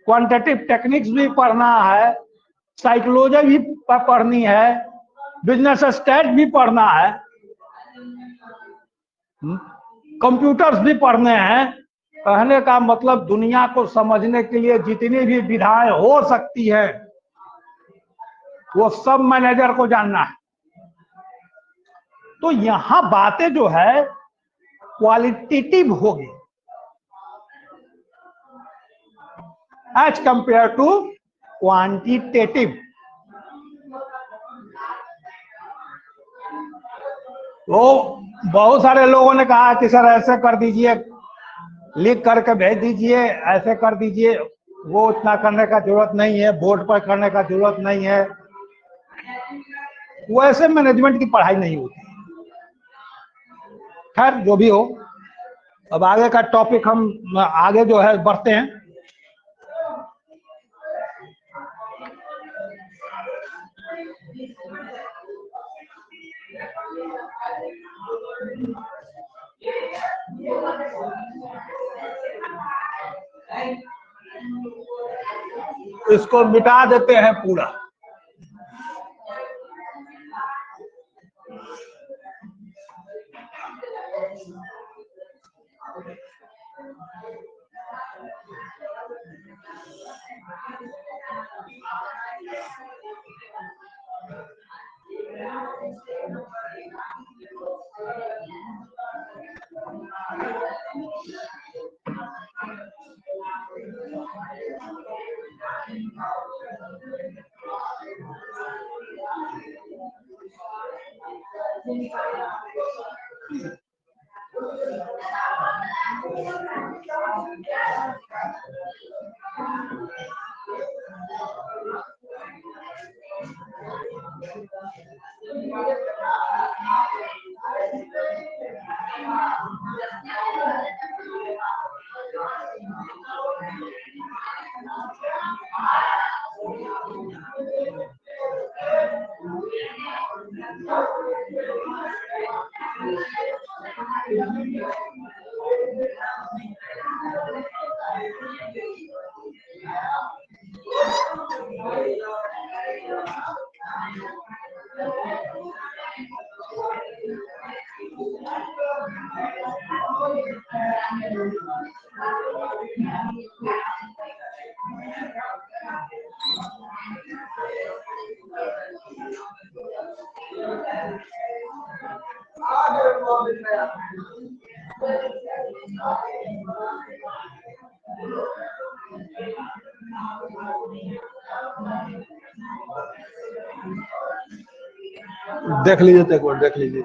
क्वांटिटेटिव टेक्निक्स भी पढ़ना है, साइकोलॉजी भी पढ़नी है, बिजनेस स्टैट भी पढ़ना है, कंप्यूटर्स भी पढ़ने हैं। कहने का मतलब दुनिया को समझने के लिए जितनी भी विधाएं हो सकती है वो सब मैनेजर को जानना है। तो यहां बातें जो है क्वालिटेटिव होगी एज कंपेयर टू क्वांटिटेटिव। तो बहुत सारे लोगों ने कहा कि सर ऐसे कर दीजिए, लिख करके भेज दीजिए, ऐसे कर दीजिए, वो इतना करने का जरूरत नहीं है, बोर्ड पर करने का जरूरत नहीं है। वैसे मैनेजमेंट की पढ़ाई नहीं होती। खैर जो भी हो, अब आगे का टॉपिक हम आगे जो है बढ़ते हैं। इसको मिटा देते हैं पूरा। देख लीजिए, एक बार देख लीजिए।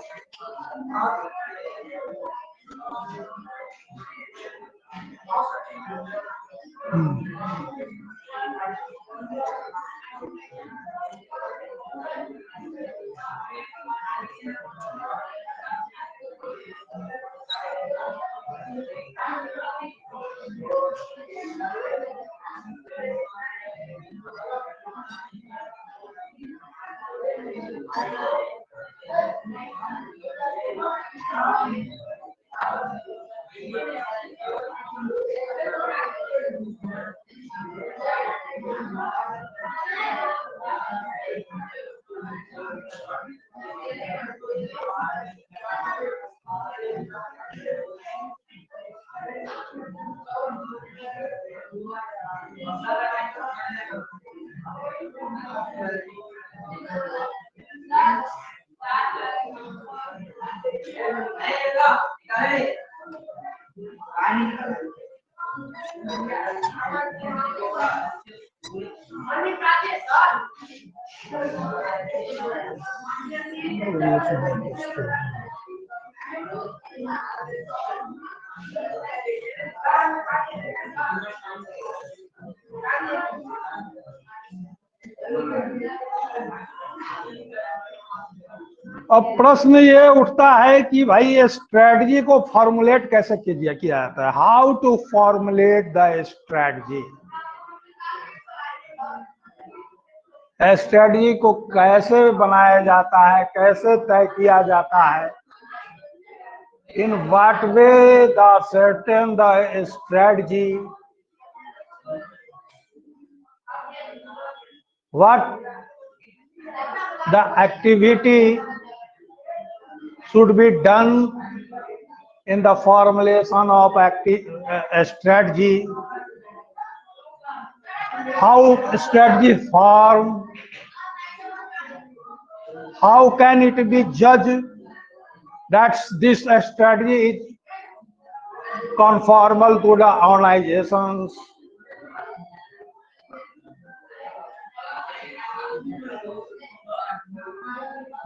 अब प्रश्न ये उठता है कि भाई ये स्ट्रेटजी को फॉर्मुलेट कैसे किया जाता है, how to formulate the strategy. Strategy को कैसे बनाया जाता है, कैसे तय किया जाता है, in what way the certain the strategy, what the activity should be done in the formulation of a strategy, how strategy form, how can it be judged that this strategy is conformal to the organizations.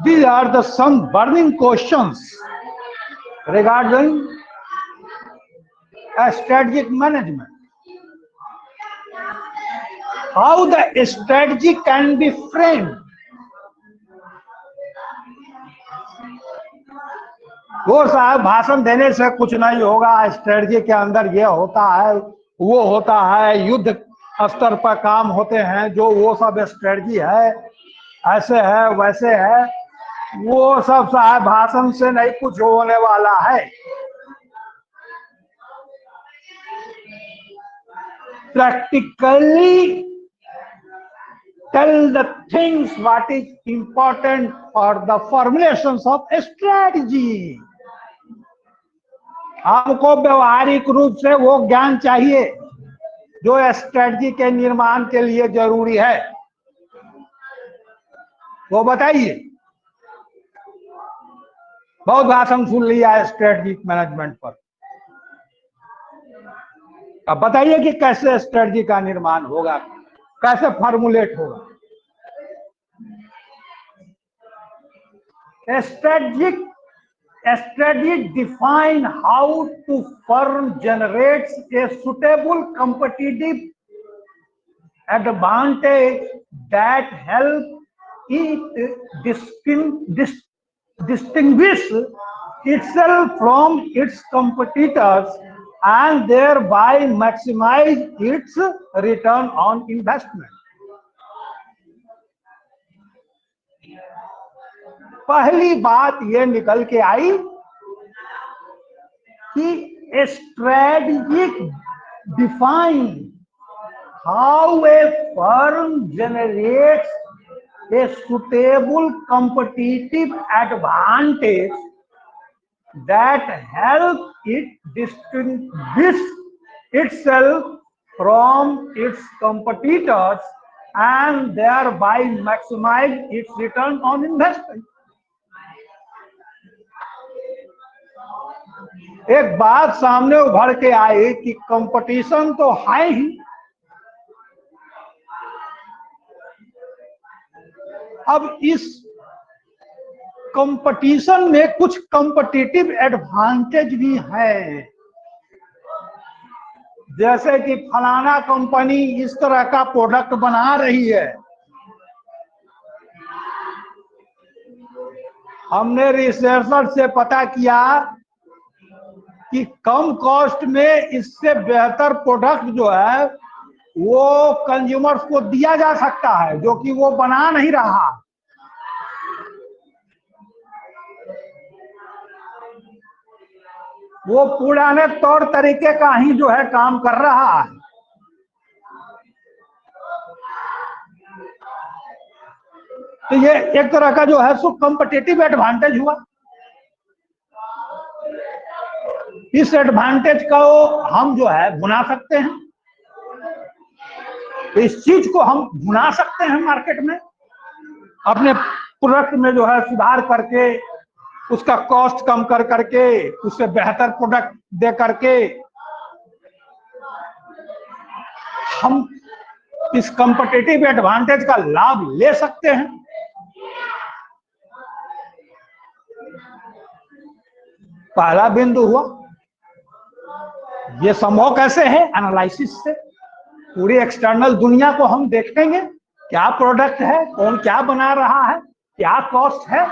These are the some burning questions regarding a strategic management. How the strategy can be framed. वो साहब भाषण देने से कुछ नहीं होगा, strategy के अंदर ये होता है वो होता है, युद्ध स्तर पर काम होते हैं जो वो सब स्ट्रेटजी है, ऐसे है वैसे है, वो सब साहब भाषण से नहीं कुछ होने वाला है। Practically tell the things what is important for the formulations of a strategy. आपको व्यवहारिक रूप से वो ज्ञान चाहिए जो स्ट्रेटजी के निर्माण के लिए जरूरी है, वो बताइए। बहुत भाषण सुन लिया है स्ट्रेटजिक मैनेजमेंट पर, अब बताइए कि कैसे स्ट्रेटजी का निर्माण होगा, कैसे फॉर्मुलेट होगा। Strategy define how to firm generates a suitable competitive advantage that help it distinguish itself from its competitors and thereby maximize its return on investment. पहली बात ये निकल के आई कि strategic define how a firm generates a suitable competitive advantage that help it distinguish itself from its competitors and thereby maximize its return on investment. एक बात सामने उभर के आई कि कंपटीशन तो है ही, अब इस कंपटीशन में कुछ कंपटीटिव एडवांटेज भी है, जैसे कि फलाना कंपनी इस तरह का प्रोडक्ट बना रही है, हमने रिसर्चर से पता किया कि कम कॉस्ट में इससे बेहतर प्रोडक्ट जो है वो कंज्यूमर्स को दिया जा सकता है जो कि वो बना नहीं रहा। वो पुराने तौर तरीके का ही जो है काम कर रहा है। तो ये एक तरह का जो है सो कॉम्पिटिटिव एडवांटेज हुआ। इस एडवांटेज को हम जो है भुना सकते हैं, तो इस चीज को हम भुना सकते हैं मार्केट में, अपने प्रोडक्ट में जो है सुधार करके, उसका कॉस्ट कम कर करके, उससे बेहतर प्रोडक्ट दे करके हम इस कॉम्पिटिटिव एडवांटेज का लाभ ले सकते हैं। पहला बिंदु हुआ, ये संभव कैसे है? एनालिसिस से। पूरी एक्सटर्नल दुनिया को हम देखेंगे, क्या प्रोडक्ट है, कौन क्या बना रहा है, क्या कॉस्ट है,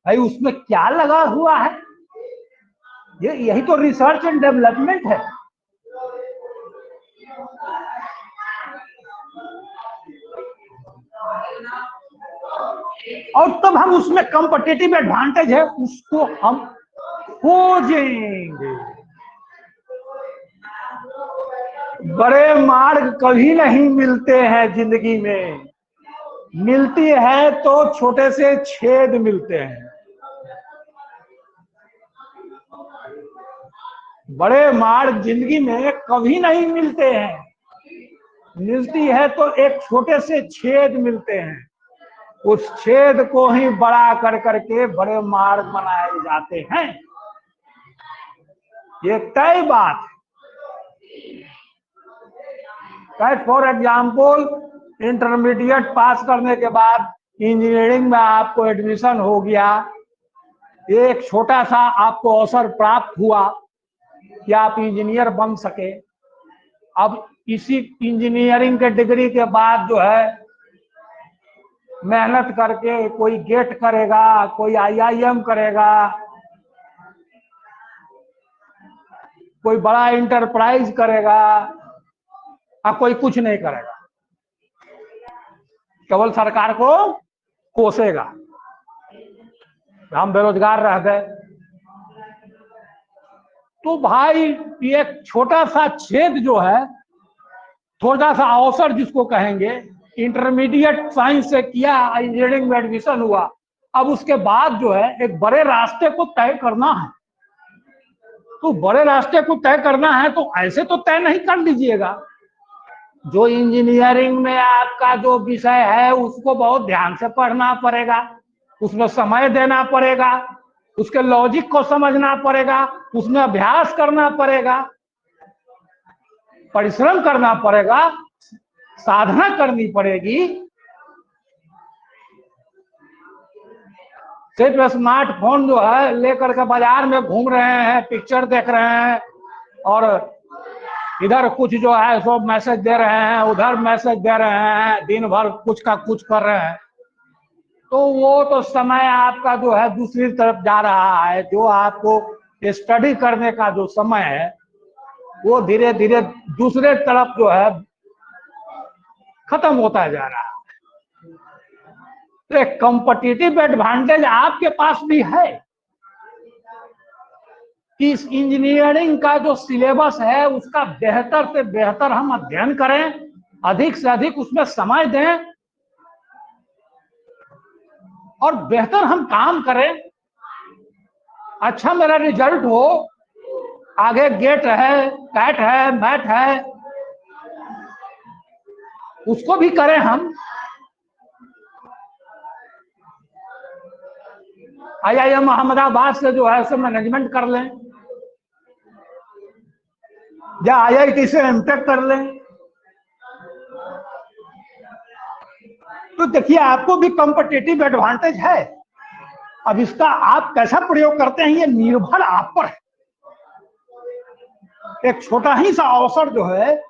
भाई उसमें क्या लगा हुआ है? यही तो रिसर्च एंड डेवलपमेंट है। और तब हम उसमें कॉम्पिटिटिव एडवांटेज है उसको हम खोजेंगे। बड़े मार्ग कभी नहीं मिलते हैं जिंदगी में, मिलती है तो छोटे से छेद मिलते हैं। बड़े मार्ग जिंदगी में कभी नहीं मिलते हैं, मिलती है तो एक छोटे से छेद मिलते हैं। उस छेद को ही बड़ा कर करके बड़े मार्ग बनाए जाते हैं। ये तय बात है। फॉर एग्जाम्पल, इंटरमीडिएट पास करने के बाद इंजीनियरिंग में आपको एडमिशन हो गया, एक छोटा सा आपको अवसर प्राप्त हुआ कि आप इंजीनियर बन सके। अब इसी इंजीनियरिंग के डिग्री के बाद जो है मेहनत करके कोई गेट करेगा, कोई आईआईएम करेगा, कोई बड़ा इंटरप्राइज करेगा, और कोई कुछ नहीं करेगा, केवल सरकार को कोसेगा। हम बेरोजगार रह गए। तो भाई एक छोटा सा छेद जो है, थोड़ा सा अवसर जिसको कहेंगे, इंटरमीडिएट साइंस से किया, इंजीनियरिंग में एडमिशन हुआ, अब उसके बाद जो है एक बड़े रास्ते को तय करना है। तो बड़े रास्ते को तय करना है तो ऐसे तो तय नहीं कर लीजिएगा। जो इंजीनियरिंग में आपका जो विषय है उसको बहुत ध्यान से पढ़ना पड़ेगा, उसमें समय देना पड़ेगा, उसके लॉजिक को समझना पड़ेगा, उसमें अभ्यास करना पड़ेगा, परिश्रम करना पड़ेगा, साधना करनी पड़ेगी। सिर्फ स्मार्टफोन जो है लेकर के बाजार में घूम रहे हैं, पिक्चर देख रहे हैं और इधर कुछ जो है सो मैसेज दे रहे हैं, उधर मैसेज दे रहे हैं, दिन भर कुछ का कुछ कर रहे हैं, तो वो तो समय आपका जो है दूसरी तरफ जा रहा है। जो आपको स्टडी करने का जो समय है वो धीरे धीरे दूसरे तरफ जो है खत्म होता जा रहा है। तो एक कॉम्पिटिटिव एडवांटेज आपके पास भी है कि इस इंजीनियरिंग का जो सिलेबस है उसका बेहतर से बेहतर हम अध्ययन करें, अधिक से अधिक उसमें समय दें और बेहतर हम काम करें, अच्छा मेरा रिजल्ट हो, आगे गेट है, कैट है, मैट है, उसको भी करें हम। आईआईएम अहमदाबाद से जो है उसे मैनेजमेंट कर लें या आईआईटी से एमटेक कर लें। तो देखिए आपको भी कॉम्पिटिटिव एडवांटेज है। अब इसका आप कैसा प्रयोग करते हैं ये निर्भर आप पर है। एक छोटा ही सा अवसर जो है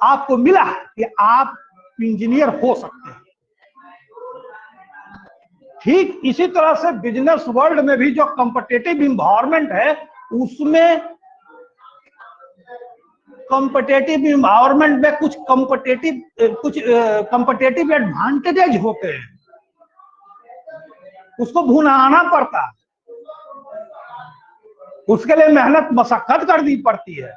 आपको मिला कि आप इंजीनियर हो सकते हैं। ठीक इसी तरह से बिजनेस वर्ल्ड में भी जो कॉम्पिटिटिव इन्वायरमेंट है उसमें कॉम्पिटिटिव इन्वायरमेंट में कुछ कॉम्पिटिटिव एडवांटेजेज होते हैं, उसको भुनाना पड़ता है, उसके लिए मेहनत मशक्कत करनी पड़ती है,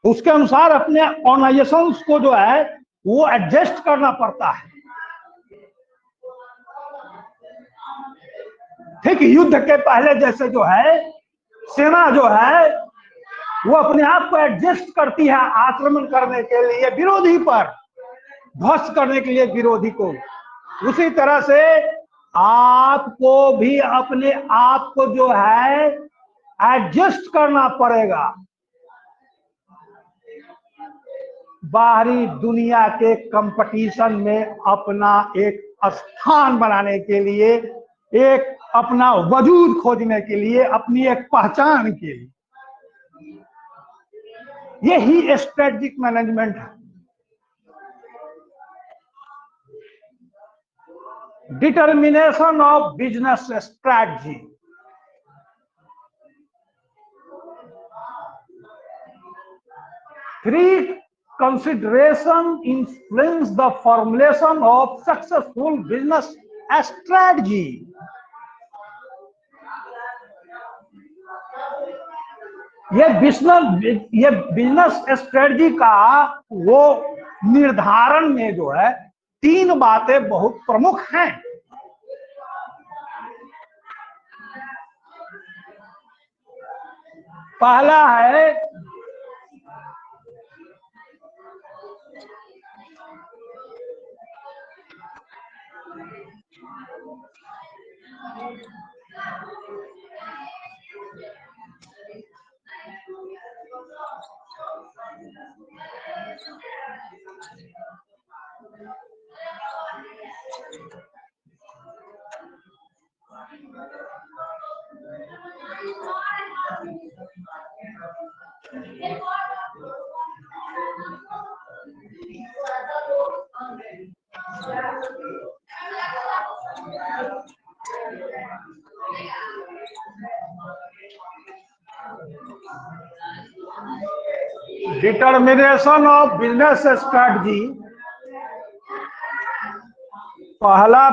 उसके अनुसार अपने ऑर्गेनाइजेशंस को जो है वो एडजस्ट करना पड़ता है। ठीक युद्ध के पहले जैसे जो है सेना जो है वो अपने आप को एडजस्ट करती है आक्रमण करने के लिए विरोधी पर, ध्वस्त करने के लिए विरोधी को, उसी तरह से आपको भी अपने आप को जो है एडजस्ट करना पड़ेगा बाहरी दुनिया के कंपटीशन में अपना एक स्थान बनाने के लिए, एक अपना वजूद खोजने के लिए, अपनी एक पहचान के लिए। यही स्ट्रेटेजिक मैनेजमेंट है। determination of business strategy. Three considerations influence the formulation of successful business strategy. ये बिजनेस स्ट्रेटजी का वो निर्धारण में जो है तीन बातें बहुत प्रमुख हैं। पहला है डिटर्मिनेशन ऑफ बिजनेस स्ट्रेटजी। पहला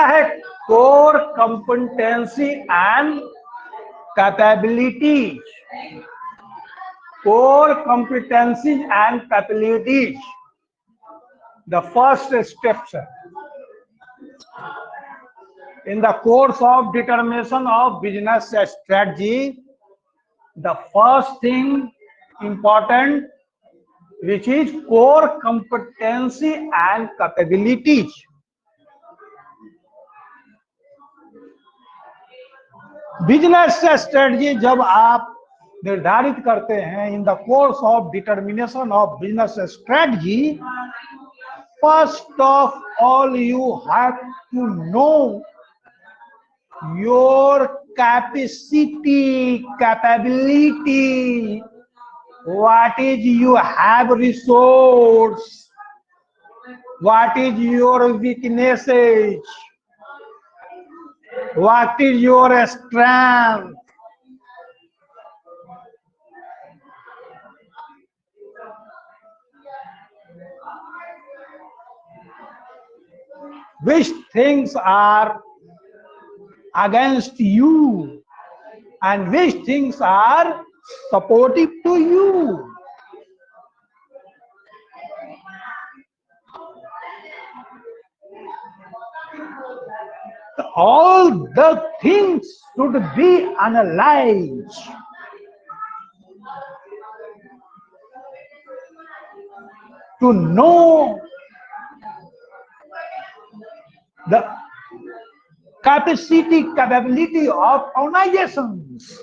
है core competency and capabilities. Core competencies and capabilities the first step in the course of determination of business strategy. The first thing important, which is core competency and capabilities. Business strategy जब आप निर्धारित करते हैं in the course of determination of business strategy, first of all you have to know your capacity, capability, what is you have resource, what is your weaknesses, what is your strength. Which things are against you and which things are supportive to you. All the things should be analyzed. To know the capability of organizations.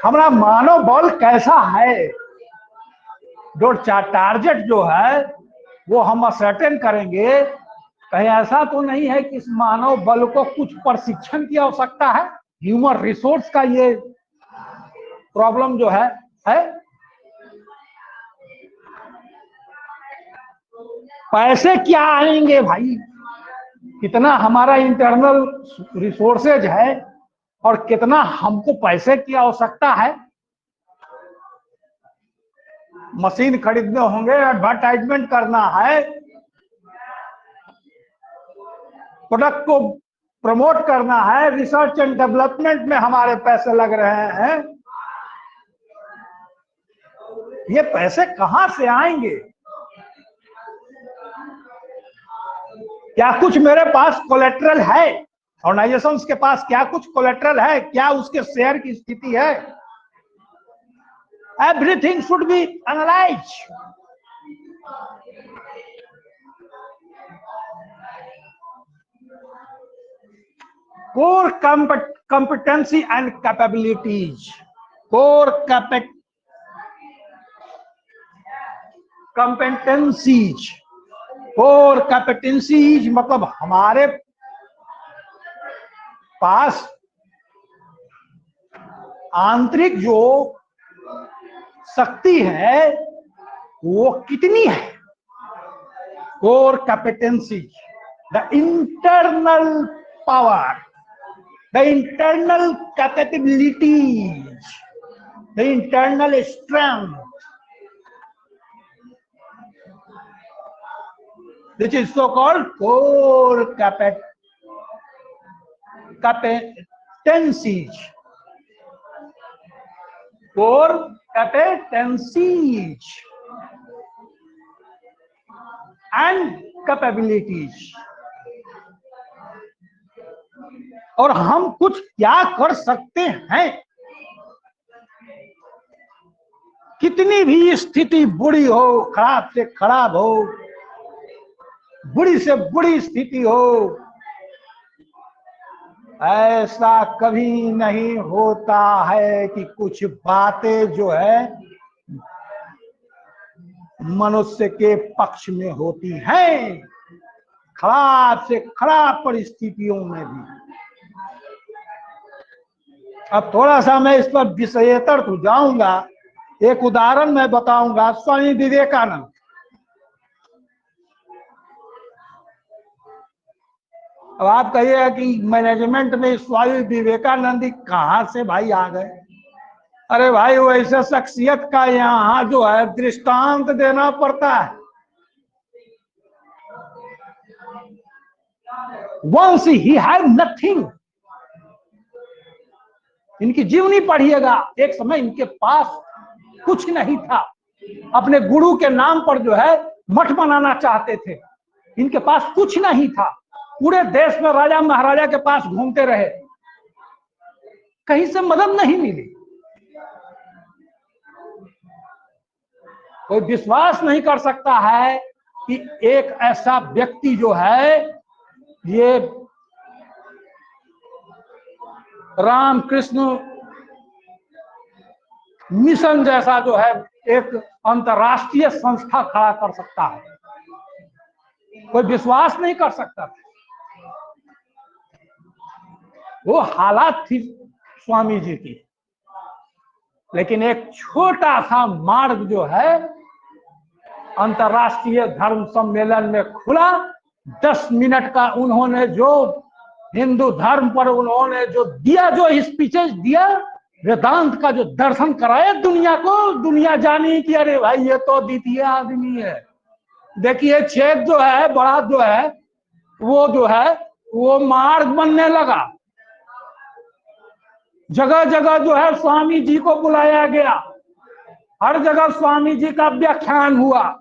हमारा मानव बल कैसा है, जो target जो है वो हम certain करेंगे। कहीं ऐसा तो नहीं है कि इस मानव बल को कुछ प्रशिक्षण की आवश्यकता है। ह्यूमन रिसोर्स का ये प्रॉब्लम जो है पैसे क्या आएंगे भाई, कितना हमारा इंटरनल रिसोर्सेज है और कितना हमको पैसे की आवश्यकता है। मशीन खरीदने होंगे, एडवर्टाइजमेंट करना है, प्रोडक्ट को प्रमोट करना है, रिसर्च एंड डेवलपमेंट में हमारे पैसे लग रहे हैं। ये पैसे कहां से आएंगे? क्या कुछ मेरे पास कोलेट्रल है? ऑर्गेनाइजेशन के पास क्या कुछ कोलेट्रल है? क्या उसके शेयर की स्थिति है? Everything should be analyse. Core competency and capabilities, core competencies, core competencies मतलब हमारे पास आंतरिक जो शक्ति है वो कितनी है? core competencies, the internal power, the internal capabilities, the internal strength, which is so called core competencies. Core competencies and capabilities. और हम कुछ क्या कर सकते हैं? कितनी भी स्थिति बुरी हो, खराब से खराब हो, बुरी से बुरी स्थिति हो, ऐसा कभी नहीं होता है कि कुछ बातें जो है मनुष्य के पक्ष में होती हैं, खराब से खराब परिस्थितियों में भी। अब थोड़ा सा मैं इस पर विषयेतर तो जाऊंगा। एक उदाहरण मैं बताऊंगा, स्वामी विवेकानंद। अब आप कहिएगा कि मैनेजमेंट में स्वामी विवेकानंद कहां से भाई आ गए? अरे भाई, वैसे शख्सियत का यहाँ जो है दृष्टांत देना पड़ता है। Once he had nothing, इनकी जीवनी पढ़िएगा। एक समय इनके पास कुछ नहीं था, अपने गुरु के नाम पर जो है मठ बनाना चाहते थे। इनके पास कुछ नहीं था, पूरे देश में राजा महाराजा के पास घूमते रहे, कहीं से मदद नहीं मिली। कोई विश्वास नहीं कर सकता है कि एक ऐसा व्यक्ति जो है ये रामकृष्ण मिशन जैसा जो है एक अंतरराष्ट्रीय संस्था खड़ा कर सकता है। कोई विश्वास नहीं कर सकता था। वो हालात थी स्वामी जी की, लेकिन एक छोटा सा मार्ग जो है अंतरराष्ट्रीय धर्म सम्मेलन में खुला। 10 मिनट का उन्होंने जो हिंदू धर्म पर उन्होंने जो दिया, जो स्पीचेस दिया, वेदांत का जो दर्शन कराया दुनिया को, दुनिया जानी कि अरे भाई ये तो द्वितीय आदमी है। देखिए छेद जो है बड़ा जो है वो मार्ग बनने लगा। जगह जगह जो है स्वामी जी को बुलाया गया, हर जगह स्वामी जी का व्याख्यान हुआ।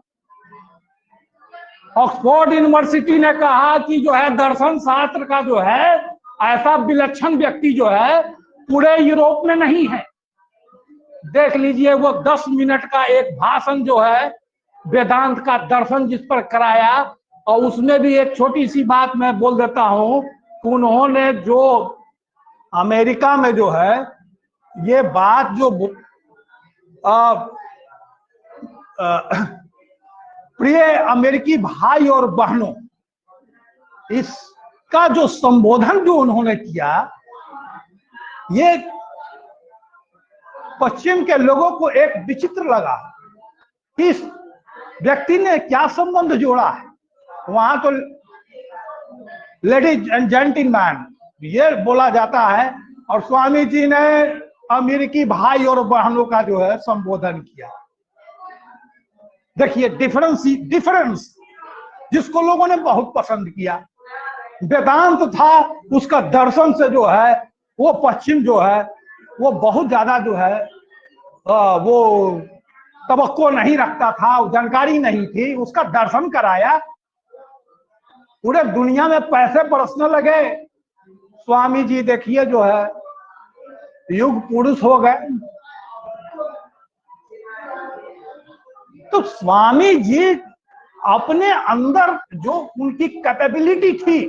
ऑक्सफोर्ड यूनिवर्सिटी ने कहा कि जो है दर्शन शास्त्र का जो है ऐसा विलक्षण व्यक्ति जो है पूरे यूरोप में नहीं है। देख लीजिए वो 10 मिनट का एक भाषण जो है वेदांत का दर्शन जिस पर कराया, और उसमें भी एक छोटी सी बात मैं बोल देता हूं, उन्होंने जो अमेरिका में जो है ये बात जो प्रिय अमेरिकी भाई और बहनों, इसका जो संबोधन जो उन्होंने किया, ये पश्चिम के लोगों को एक विचित्र लगा। इस व्यक्ति ने क्या संबंध जोड़ा है? वहां तो लेडीज एंड जेंटलमैन ये बोला जाता है, और स्वामी जी ने अमेरिकी भाई और बहनों का जो है संबोधन किया। देखिए डिफरेंस जिसको लोगों ने बहुत पसंद किया। वेदांत था, उसका दर्शन से जो है वो पश्चिम जो है वो बहुत ज्यादा जो है वो तवक्को नहीं रखता था, जानकारी नहीं थी, उसका दर्शन कराया, पूरे दुनिया में पैसे बरसने लगे। स्वामी जी देखिए जो है युग पुरुष हो गए। तो स्वामी जी अपने अंदर जो उनकी कैपेबिलिटी थी,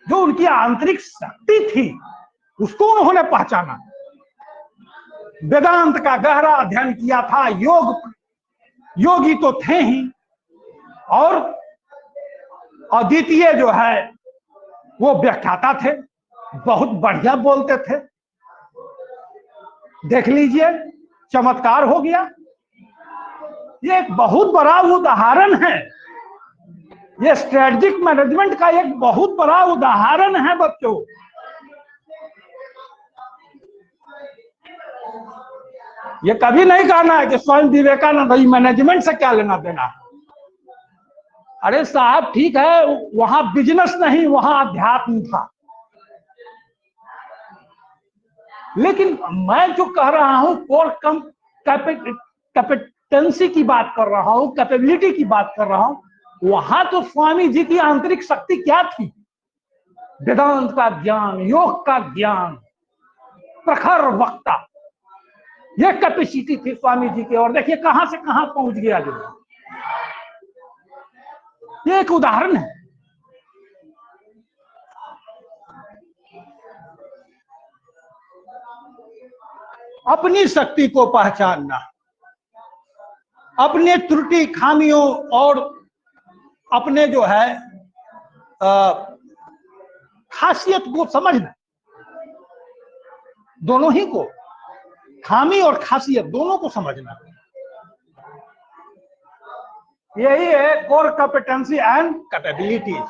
जो उनकी आंतरिक शक्ति थी, उसको उन्होंने पहचाना। वेदांत का गहरा अध्ययन किया था, योगी तो थे ही, और अद्वितीय जो है वो व्याख्याता थे, बहुत बढ़िया बोलते थे। देख लीजिए, चमत्कार हो गया। ये एक बहुत बड़ा उदाहरण है, ये स्ट्रेटेजिक मैनेजमेंट का एक बहुत बड़ा उदाहरण है बच्चों। ये कभी नहीं कहना है कि स्वामी विवेकानंद मैनेजमेंट से क्या लेना देना। अरे साहब ठीक है, वहां बिजनेस नहीं, वहां अध्यात्म था। लेकिन मैं जो कह रहा हूं कोर कैपेटेंसी की बात कर रहा हूं, कैपेबिलिटी की बात कर रहा हूं, वहां तो स्वामी जी की आंतरिक शक्ति क्या थी? वेदांत का ज्ञान, योग का ज्ञान, प्रखर वक्ता, ये कैपेसिटी थी स्वामी जी की। और देखिए कहां से कहां पहुंच गया जो, ये एक उदाहरण है। अपनी शक्ति को पहचानना, अपने त्रुटि खामियों और अपने जो है खासियत को समझना, दोनों ही को, खामी और खासियत दोनों को समझना, यही है core competency and capabilities.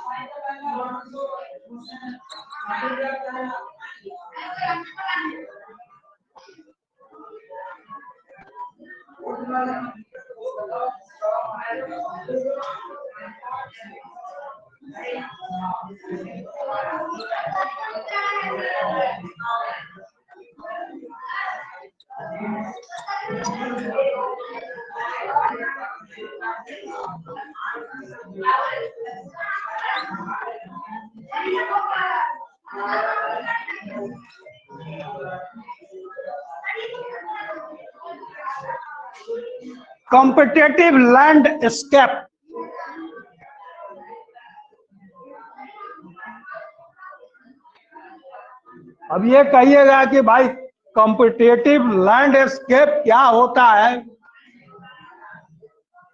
Competitive landscape, अब ये कहिएगा कि भाई कॉम्पिटेटिव लैंडस्केप क्या होता है,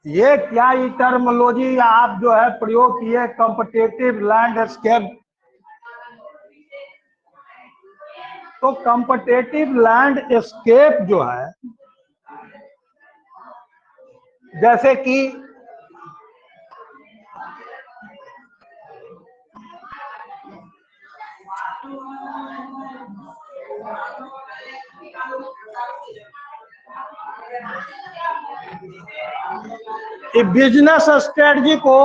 ये क्या ये टर्मोलॉजी आप जो है प्रयोग किए कॉम्पिटेटिव लैंडस्केप? तो कॉम्पिटेटिव लैंडस्केप जो है, जैसे कि बिजनेस स्ट्रेटजी को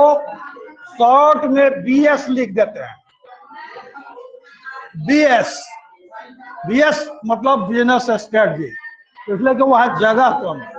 शॉर्ट में बीएस लिख देते हैं। बीएस मतलब बिजनेस स्ट्रेटजी, इसलिए कि वह जगह कम है।